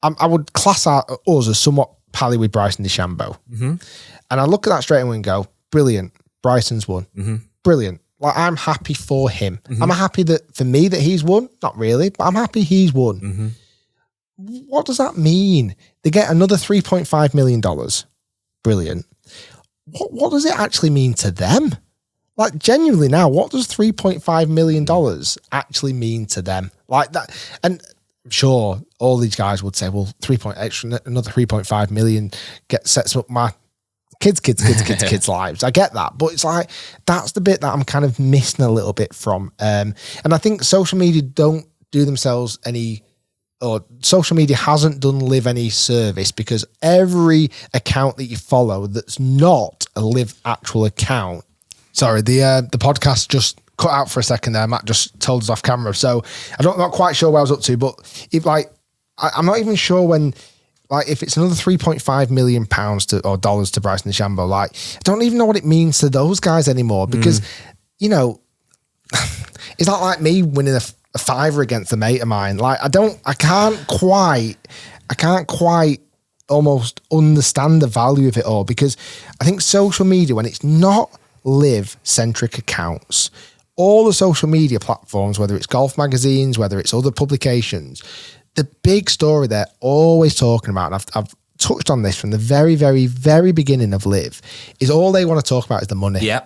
I would class us as somewhat pally with Bryson DeChambeau. Mm-hmm. And I look at that straight away and go, brilliant, Bryson's won. Mm-hmm. Brilliant. Like, I'm happy for him. Mm-hmm. I'm happy for me that he's won. Not really, but I'm happy he's won. Mm-hmm. What does that mean? They get another $3.5 million. Brilliant. What does it actually mean to them? Like, genuinely now, what does $3.5 million actually mean to them? Like that. And I'm sure all these guys would say, well, another 3.5 million sets up my kids' lives. I get that. But it's like, that's the bit that I'm kind of missing a little bit from. And I think social media don't do themselves social media hasn't done LIV any service, because every account that you follow that's not a LIV actual account. Sorry, the podcast just cut out for a second there. Matt just told us off camera. So I'm not quite sure where I was up to, but I'm not even sure when, like, if it's another £3.5 million or dollars to Bryson DeChambeau, like, I don't even know what it means to those guys anymore, because, you know, it's not like me winning a fiver against a mate of mine. Like, I can't quite almost understand the value of it all, because I think social media, when it's not LIV centric accounts, all the social media platforms, whether it's golf magazines, whether it's other publications, the big story they're always talking about, and I've touched on this from the very, very, very beginning of LIV, is all they want to talk about is the money. Yeah.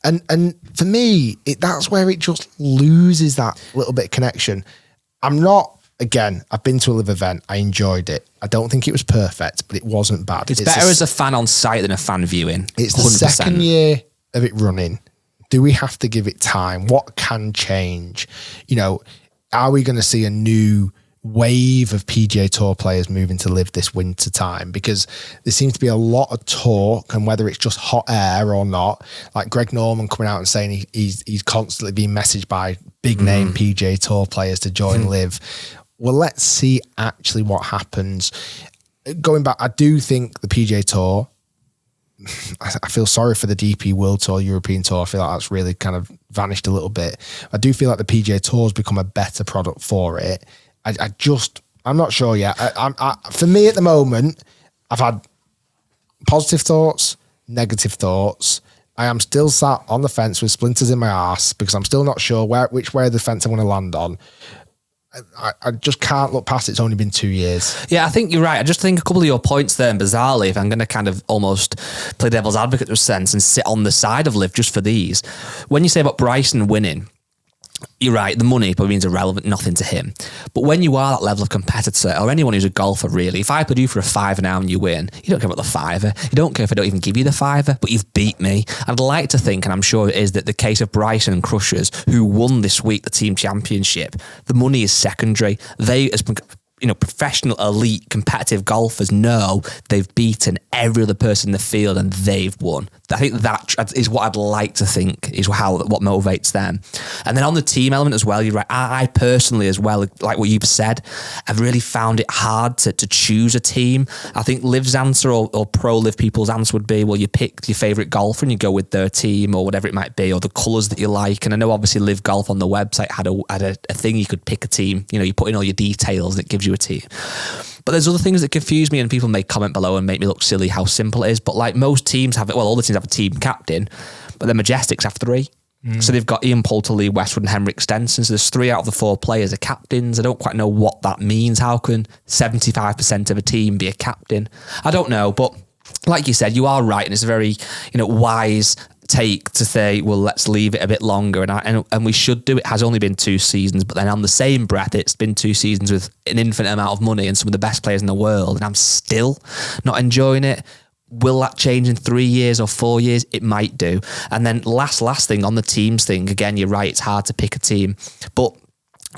And for me, that's where it just loses that little bit of connection. I've been to a LIV event. I enjoyed it. I don't think it was perfect, but it wasn't bad. It's better as a fan on site than a fan viewing. It's 100%. The second year of it running. Do we have to give it time? What can change? You know, are we going to see a new wave of PGA Tour players moving to LIV this winter time? Because there seems to be a lot of talk, and whether it's just hot air or not, like Greg Norman coming out and saying he's constantly being messaged by big name PGA Tour players to join LIV. Well, let's see actually what happens. Going back, I do think the PGA Tour, I feel sorry for the DP World Tour, European Tour. I feel like that's really kind of vanished a little bit. I do feel like the PGA Tour has become a better product for it. I'm not sure yet. For me at the moment, I've had positive thoughts, negative thoughts. I am still sat on the fence with splinters in my arse, because I'm still not sure which way of the fence I want to land on. I just can't look past it. It's only been 2 years. Yeah, I think you're right. I just think a couple of your points there, and bizarrely, if I'm going to kind of almost play devil's advocate in a sense and sit on the side of LIV just for these, when you say about Bryson winning, you're right, the money probably means irrelevant, nothing to him. But when you are that level of competitor, or anyone who's a golfer really, if I put you for a fiver now and you win, you don't care about the fiver. You don't care if I don't even give you the fiver, but you've beat me. I'd like to think, and I'm sure it is, that the case of Bryson and Crushers, who won this week the team championship, the money is secondary. They, as professional, elite, competitive golfers, know they've beaten every other person in the field and they've won. I think that is what I'd like to think is what motivates them. And then on the team element as well, you're right. I personally as well, like what you've said, I've really found it hard to choose a team. I think LIV's answer or pro LIV people's answer would be, well, you pick your favourite golfer and you go with their team or whatever it might be, or the colours that you like. And I know obviously LIV Golf on the website had a thing you could pick a team. You know, you put in all your details and it gives you a team. But there's other things that confuse me, and people may comment below and make me look silly how simple it is. But like most teams have it, well, all the teams have a team captain, but the Majestics have 3. So they've got Ian Poulter, Lee Westwood and Henrik Stenson. So there's 3 out of the 4 players are captains. I don't quite know what that means. How can 75% of a team be a captain? I don't know. But like you said, you are right. And it's a very, wise take to say, well, let's leave it a bit longer. And we should do. It has only been 2 seasons, but then on the same breath, it's been 2 seasons with an infinite amount of money and some of the best players in the world. And I'm still not enjoying it. Will that change in 3 years or 4 years? It might do. And then last thing on the teams thing, again, you're right, it's hard to pick a team. But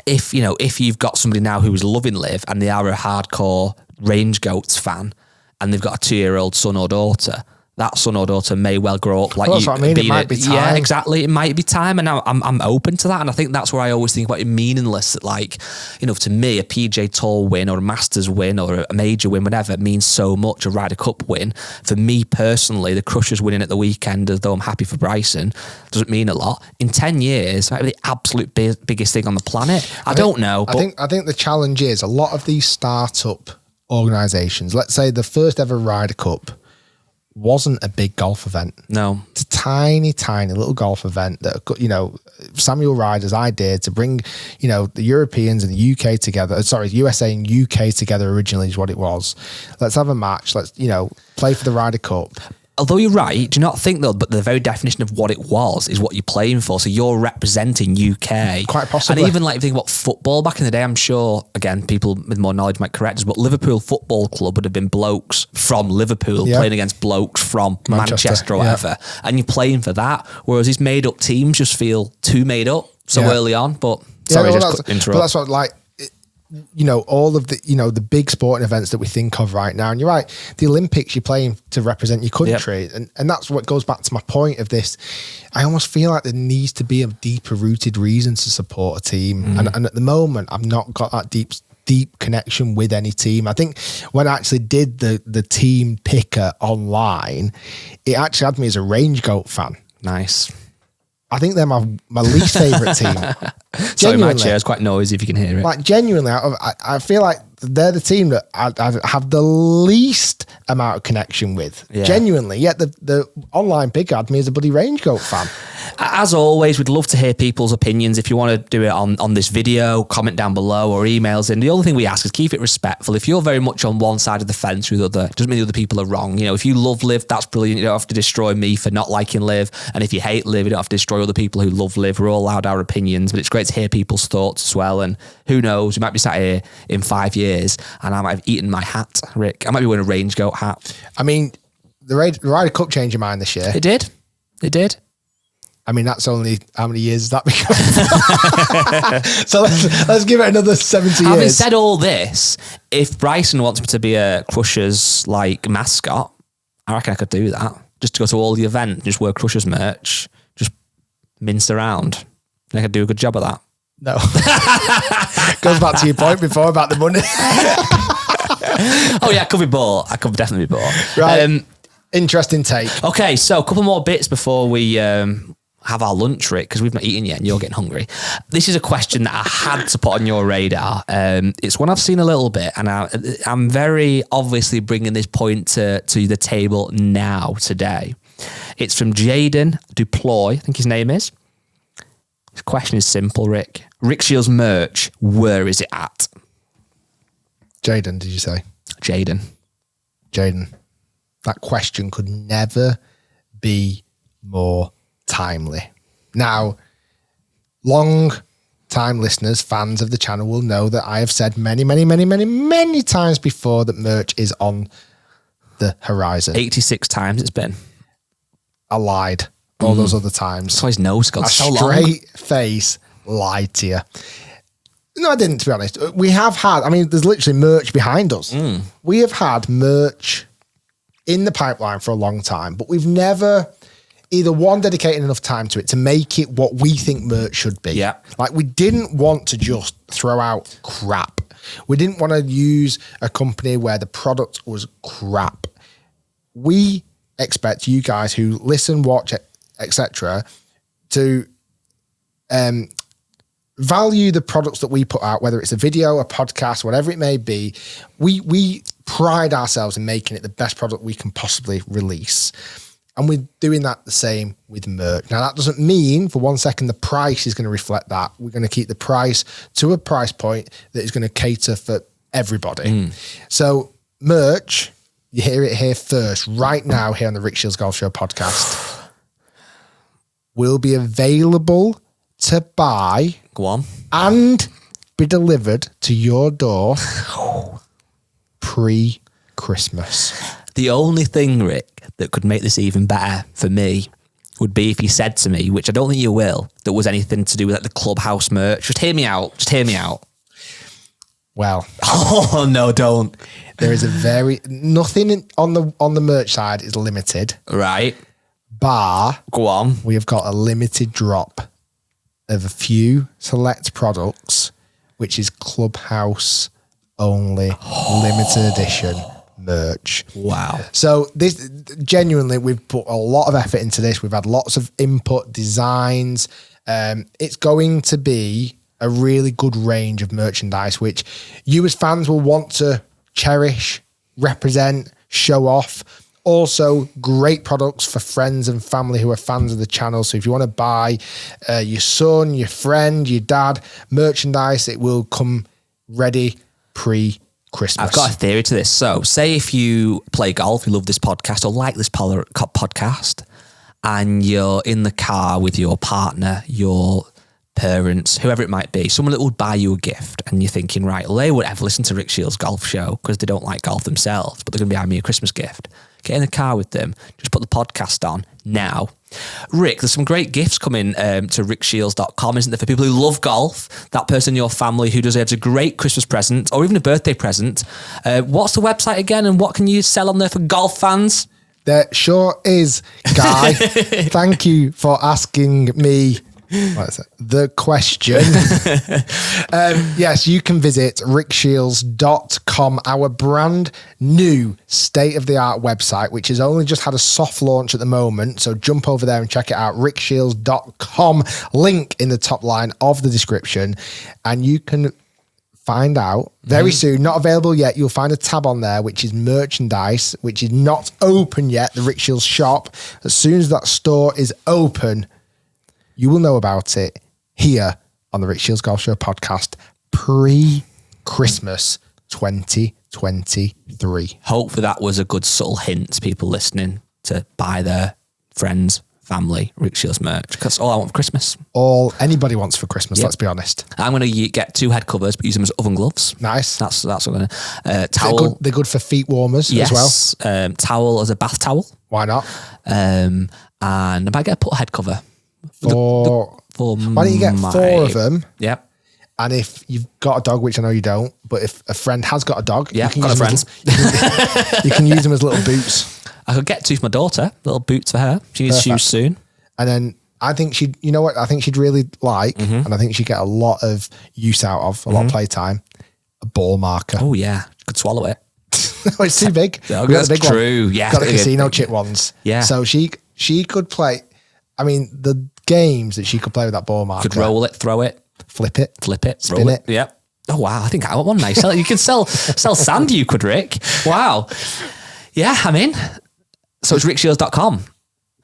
if you've got somebody now who is loving LIV and they are a hardcore Range Goats fan and they've got a 2-year-old son or daughter, that son or daughter may well grow up like that's what I mean. It might be time. Yeah, exactly. It might be time, and I'm open to that. And I think that's where I always think about it meaningless. That, like, you know, to me, a PJ Tour win or a Masters win or a major win, whatever, means so much. A Ryder Cup win, for me personally, the Crushers winning at the weekend, as though I'm happy for Bryson, doesn't mean a lot. In 10 years, might be the absolute biggest thing on the planet. I don't know. I think the challenge is a lot of these startup organisations. Let's say the first ever Ryder Cup wasn't a big golf event. No. It's a tiny, tiny little golf event that, you know, Samuel Ryder's idea to bring, you know, the Europeans and the UK together. Sorry, USA and UK together originally is what it was. Let's have a match. Let's, you know, play for the Ryder Cup. Although you're right, do you not think though, but the very definition of what it was is what you're playing for. So you're representing UK. Quite possibly. And even like think about football back in the day, I'm sure, again, people with more knowledge might correct us, but Liverpool Football Club would have been blokes from Liverpool playing against blokes from Manchester or whatever. And you're playing for that. Whereas these made up teams just feel too made up so early on. But sorry, just interrupt. But that's what, like, you know, all of the, you know, the big sporting events that we think of right now. And you're right, the Olympics, you're playing to represent your country. Yep. And that's what goes back to my point of this. I almost feel like there needs to be a deeper rooted reason to support a team. And at the moment, I've not got that deep connection with any team. I think when I actually did the team picker online, it actually had me as a Range Goat fan. Nice. I think they're my least favourite team. Sorry, my chair's quite noisy if you can hear it. Like, genuinely, I feel like they're the team that I have the least amount of connection with. Yeah. Genuinely. Yet the online pick had me as a bloody Range Goat fan. As always, we'd love to hear people's opinions. If you want to do it on this video, comment down below or emails in. The only thing we ask is keep it respectful. If you're very much on one side of the fence with other, doesn't mean the other people are wrong. You know, if you love LIV, that's brilliant. You don't have to destroy me for not liking LIV. And if you hate LIV, you don't have to destroy other people who love LIV. We're all allowed our opinions, but it's great to hear people's thoughts as well. And who knows, we might be sat here in 5 years and I might have eaten my hat, Rick. I might be wearing a Range Goat hat. I mean, the Ryder Cup changed your mind this year. It did. It did. I mean, that's only how many years has that become? So let's give it another 70 years. Having said all this, if Bryson wants me to be a Crushers like mascot, I reckon I could do that. Just to go to all the events, just wear Crushers merch, just mince around. I could do a good job of that. No. Goes back to your point before about the money. Oh yeah, I could be bought. I could definitely be bought. Right. Interesting take. Okay, so a couple more bits before we have our lunch, Rick, because we've not eaten yet and you're getting hungry. This is a question that I had to put on your radar. It's one I've seen a little bit, and I'm very obviously bringing this point to the table now, today. It's from Jaden Duploy, I think his name is. His question is simple, Rick. Rick Shiels merch, where is it at? Jaden, did you say? Jaden. That question could never be more timely. Now, long time listeners, fans of the channel will know that I have said many times before that merch is on the horizon. 86 times it's been. I lied all those other times. That's why his nose got so long. Straight face lied to you. No, I didn't, to be honest. We have had, I mean, there's literally merch behind us. We have had merch in the pipeline for a long time, but we've never either dedicated enough time to it to make it what we think merch should be. Yeah. Like, we didn't want to just throw out crap. We didn't want to use a company where the product was crap. We expect you guys who listen, watch, etc., to value the products that we put out, whether it's a video, a podcast, whatever it may be. We pride ourselves in making it the best product we can possibly release. And we're doing that the same with merch. Now, that doesn't mean for 1 second the price is going to reflect that. We're going to keep the price to a price point that is going to cater for everybody. So merch, you hear it here first, right now here on the Rick Shiels Golf Show podcast, will be available to buy. Go on. And be delivered to your door pre-Christmas. The only thing, Rick, that could make this even better for me would be if you said to me, which I don't think you will, that was anything to do with like the clubhouse merch. Just hear me out. Well, Oh no, don't. there is nothing on the merch side is limited. Right. Bar, Go on. we have got a limited drop of a few select products, which is Clubhouse only limited edition merch. Wow. So this genuinely, we've put a lot of effort into this. We've had lots of input designs. It's going to be a really good range of merchandise, which you as fans will want to cherish, represent, show off. Also, great products for friends and family who are fans of the channel. So if you want to buy your son, your friend, your dad merchandise, it will come ready pre-Christmas. I've got a theory to this. So say if you play golf, you love this podcast or like this podcast, and you're in the car with your partner, your parents, whoever it might be, someone that would buy you a gift, and you're thinking, right, well, they would ever listen to Rick Shiels' golf show because they don't like golf themselves, but they're going to be buying me a Christmas gift. Get in the car with them, just put the podcast on now. Rick, there's some great gifts coming to rickshiels.com, isn't there, for people who love golf, that person in your family who deserves a great Christmas present or even a birthday present. What's the website again, and what can you sell on there for golf fans? There sure is, Guy. Thank you for asking me the question. Yes, you can visit rickshiels.com, our brand new state-of-the-art website, which has only just had a soft launch at the moment. So jump over there and check it out, rickshiels.com, link in the top line of the description, and you can find out very soon, not available yet, you'll find a tab on there which is merchandise, which is not open yet, the Rick Shiels shop. As soon as that store is open, you will know about it here on the Rick Shiels Golf Show podcast pre-Christmas 2023. Hopefully that was a good subtle hint to people listening to buy their friends, family, Rick Shiels merch, because that's all I want for Christmas. All anybody wants for Christmas, let's be honest. I'm going to get 2 head covers, but use them as oven gloves. Nice. That's what I'm going to. Towel. They're good for feet warmers as well. Towel as a bath towel. Why not? And I might get a put head cover. Why don't you get 4 of them? Yep. And if you've got a dog, which I know you don't, but if a friend has got a dog, yeah, you can got use a friend. You can use them as little boots. I could get 2 for my daughter, little boots for her. She needs shoes soon. And then I think she'd really like, and I think she'd get a lot of use out of, a lot of playtime, a ball marker. Oh yeah, could swallow it. No, it's too big. No, that's big true. One. Yeah, got the casino chip ones. Yeah. So she could play. I mean, the games that she could play with that ball marker. Could roll it, throw it, flip it, spin roll it. Yep. Oh wow, I think I want one nice. You can sell sand, you could, Rick. Wow. Yeah, I'm in. So it's rickshiels.com.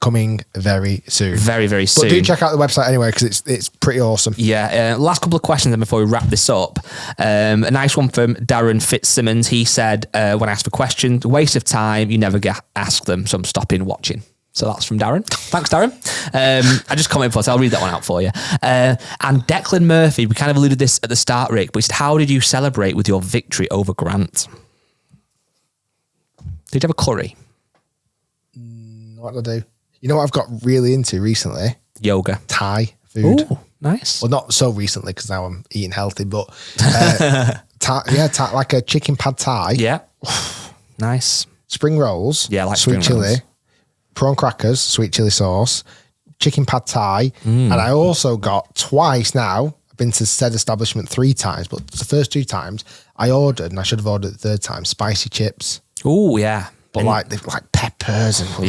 Coming very soon. Very, very soon. But do check out the website anyway, because it's pretty awesome. Yeah. Last couple of questions then before we wrap this up. A nice one from Darren Fitzsimmons. He said, when I ask for questions, waste of time, you never get asked them, so I'm stopping watching. So that's from Darren. Thanks, Darren. I just commented for us. I'll read that one out for you. And Declan Murphy, we kind of alluded this at the start, Rick, but he said, how did you celebrate with your victory over Grant? Did you have a curry? What did I do? You know what I've got really into recently? Yoga. Thai food. Ooh, nice. Well, not so recently because now I'm eating healthy, but Thai, like a chicken pad Thai. Yeah. Nice. Spring rolls. Yeah, like sweet spring chili. rolls. Prawn crackers, sweet chili sauce, chicken pad Thai. And I also got twice now. I've been to said establishment 3 times, but the first 2 times I ordered, and I should have ordered the 3rd time, spicy chips. Oh, yeah. But they've like peppers and oh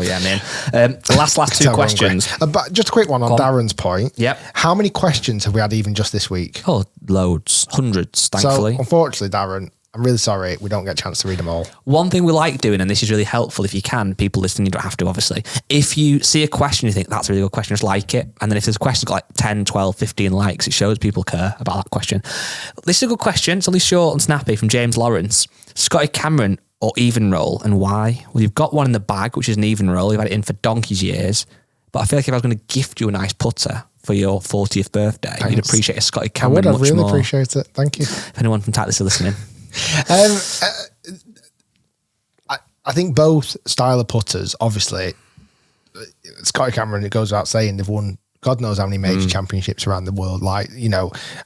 yeah, man. Last 2 questions. But just a quick one on Darren's point. Yep. How many questions have we had even just this week? Oh, loads, hundreds, thankfully. So unfortunately, Darren, I'm really sorry we don't get a chance to read them all. One thing we like doing, and this is really helpful if you can, people listening, you don't have to obviously, if you see a question you think that's a really good question, just like it, and then if there's a question got like 10, 12, 15 likes, it shows people care about that question. This is a good question. It's only short and snappy from James Lawrence. Scotty Cameron or Evnroll, and why? Well, you've got one in the bag, which is an Evnroll. You've had it in for donkey's years. But I feel like if I was going to gift you a nice putter for your 40th birthday, Thanks. you'd appreciate a Scotty Cameron I much really more. appreciate it. Thank you. If anyone from Tactless are listening. I think both style of putters, obviously, Scotty Cameron, it goes without saying, they've won God knows how many major championships around the world. Like,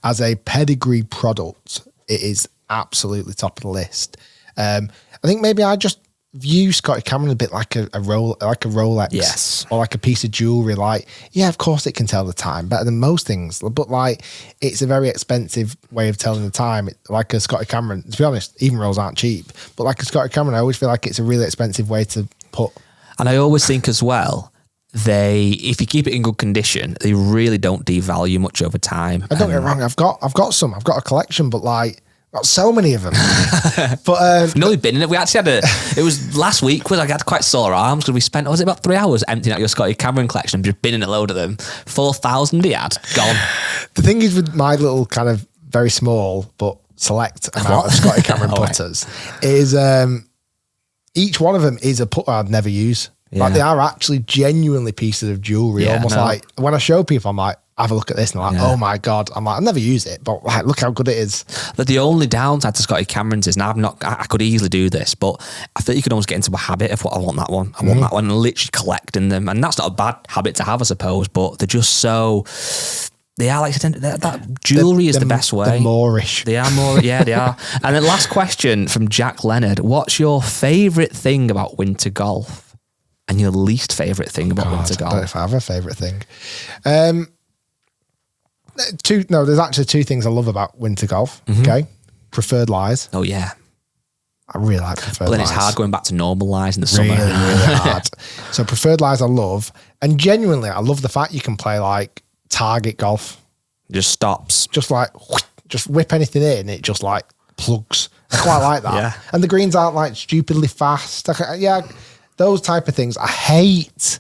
as a pedigree product it is absolutely top of the list. I think maybe I just view Scotty Cameron a bit like a Rolex, yes, or like a piece of jewelry. Like, yeah, of course it can tell the time better than most things, but like it's a very expensive way of telling the time. Like a Scotty Cameron, to be honest, Evnrolls aren't cheap, but like a Scotty Cameron, I always feel like it's a really expensive way to put. And I always think as well, if you keep it in good condition, they really don't devalue much over time. I don't get me wrong, I've got a collection, but like. Got so many of them. But no, we've been in it. We actually had it was last week I had quite sore arms because we spent, was it about 3 hours emptying out your Scotty Cameron collection and just binning a load of them. 4,000 he had, gone. The thing is with my little kind of very small but select amount of Scotty Cameron putters is each one of them is a putter I'd never use. Yeah. Like they are actually genuinely pieces of jewelry. Almost like when I show people, I'm like, have a look at this, and I'm like, oh my God. I'm like, I'll never use it, but like, look how good it is. But the only downside to Scotty Camerons is, now I could easily do this, but I think you can almost get into a habit of what I want that one. I want that one, and literally collecting them. And that's not a bad habit to have, I suppose, but they're just so, they are like, that jewelry is the best way. They're Moorish. They are more, yeah, they are. And then last question from Jack Leonard. What's your favourite thing about winter golf? And your least favourite thing about winter golf? I don't know if I have a favourite thing. There's actually two things I love about winter golf. Okay, preferred lies. Oh yeah, I really like preferred lies. But then it's hard going back to normal lies in the summer. Really hard. So preferred lies I love, and genuinely I love the fact you can play like target golf. Just stops. Just like just whip anything in, it just like plugs. I quite like that. Yeah. And the greens aren't like stupidly fast. Yeah, those type of things I hate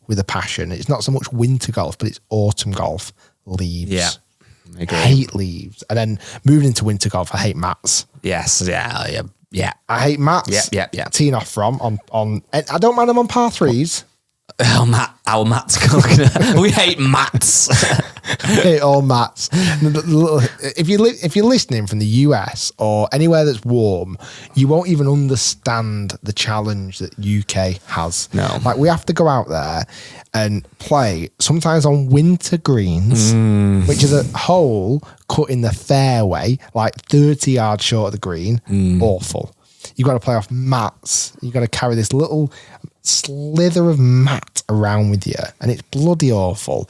with a passion. It's not so much winter golf, but it's autumn golf. Leaves. Yeah. I agree. Hate leaves. And then moving into winter golf, I hate mats. Yes. Yeah. I hate mats. Yeah. Teeing off from on I don't mind them on par threes. Our mats. We hate mats. Hate all mats. If you're listening from the US or anywhere that's warm, you won't even understand the challenge that UK has. No, like we have to go out there and play sometimes on winter greens, which is a hole cut in the fairway, like 30 yards short of the green. Awful. You've got to play off mats. You've got to carry this little slither of mat around with you, and it's bloody awful.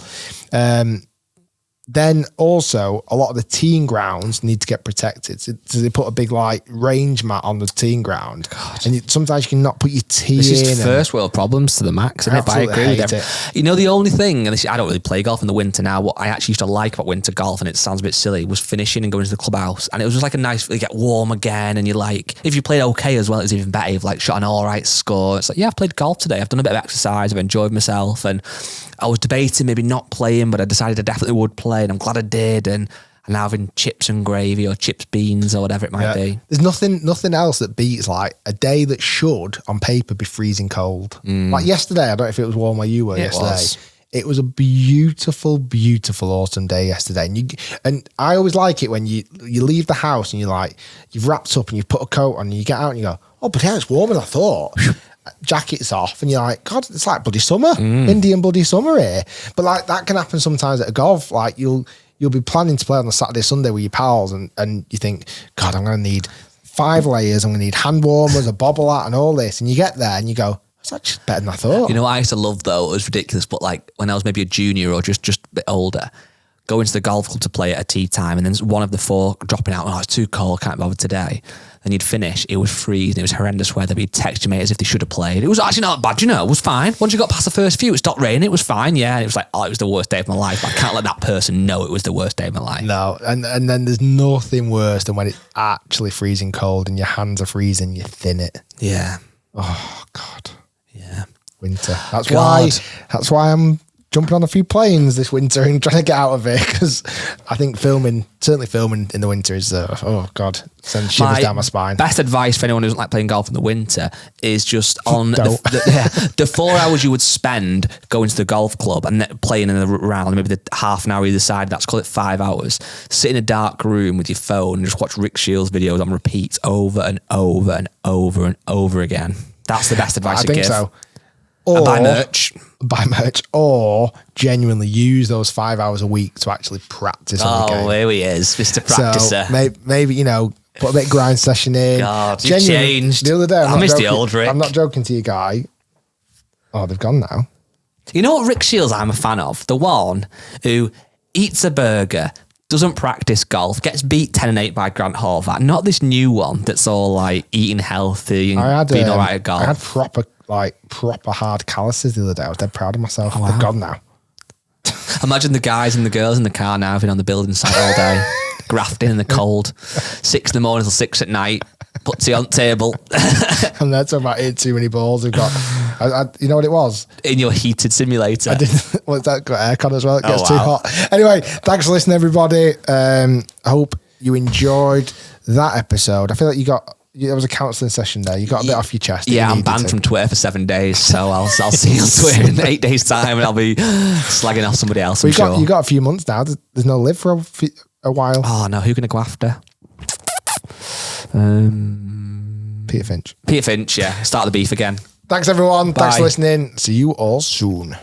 Then also a lot of the teeing grounds need to get protected, so they put a big like range mat on the teeing ground. God. And sometimes you cannot put your tee in. This is first world problems to the max, isn't it? But I agree with them. You know, the only thing, and I don't really play golf in the winter now, what I actually used to like about winter golf, and it sounds a bit silly, was finishing and going to the clubhouse, and it was just like a nice, you get warm again, and you're like, if you played okay as well, it's even better. You've like shot an all right score. It's like, yeah, I've played golf today, I've done a bit of exercise, I've enjoyed myself, and I was debating maybe not playing, but I decided I definitely would play, and I'm glad I did. And I'm now having chips and gravy or chips beans or whatever it might be. There's nothing else that beats like a day that should on paper be freezing cold. Like yesterday, I don't know if it was warm where you were yesterday. It was a beautiful, beautiful autumn day yesterday. And I always like it when you leave the house and you've wrapped up and you've put a coat on and you get out and you go, oh, but yeah, it's warmer than I thought. Jackets off and you're like, God, it's like bloody summer, Indian bloody summer here. But like that can happen sometimes at a golf. Like you'll be planning to play on a Saturday, Sunday with your pals, and you think, God, I'm going to need 5 layers. I'm going to need hand warmers, a bobble hat, and all this. And you get there and you go, it's actually better than I thought. You know what I used to love though? It was ridiculous, but like when I was maybe a junior or just a bit older, going to the golf club to play at a tea time, and then one of the 4 dropping out, oh, it's too cold, can't bother today. Then you'd finish, it was freezing, it was horrendous weather, but you'd text your mate as if they should have played. It was actually not bad, you know, it was fine. Once you got past the first few, it stopped raining, it was fine, yeah. And it was like, oh, it was the worst day of my life. But I can't let that person know it was the worst day of my life. No, and then there's nothing worse than when it's actually freezing cold and your hands are freezing, you thin it. Yeah. Oh, God. Yeah. Winter. That's why I'm jumping on a few planes this winter and trying to get out of it, because I think certainly filming in the winter is, oh God, sends shivers down my spine. Best advice for anyone who doesn't like playing golf in the winter is just on the 4 hours you would spend going to the golf club and playing in a round, maybe the half an hour either side, let's call it 5 hours, sit in a dark room with your phone and just watch Rick Shiels videos on repeat over and over and over and over again. That's the best advice I think so. or buy merch. Or genuinely use those 5 hours a week to actually practice on the game. Oh, here he is, Mr. Practicer. So maybe, you know, put a bit of grind session in. God, you changed. The other day, I missed the old Rick. I'm not joking to you, guy. Oh, they've gone now. You know what Rick Shiels I'm a fan of? The one who eats a burger, doesn't practice golf, gets beat 10-8 by Grant Horvat. Not this new one that's all like eating healthy and being all right at golf. I had proper hard calluses the other day. I was dead proud of myself. Oh, wow. They're gone now. Imagine the guys and the girls in the car now been on the building site all day, grafting in the cold, 6 in the morning till 6 at night, put tea on the table. I'm not talking about eating too many balls. We've got, you know what it was? In your heated simulator. I did. What's that? Got aircon as well. It gets too hot. Anyway, thanks for listening, everybody. I hope you enjoyed that episode. I feel like there was a counselling session there. You got a bit off your chest. Yeah, I'm banned from Twitter for 7 days, so I'll see you on Twitter in 8 days' time, and I'll be slagging off somebody else. You got a few months now. There's no live for a while. Oh no, who can I go after? Peter Finch. Peter Finch. Yeah, start the beef again. Thanks everyone. Bye. Thanks for listening. See you all soon.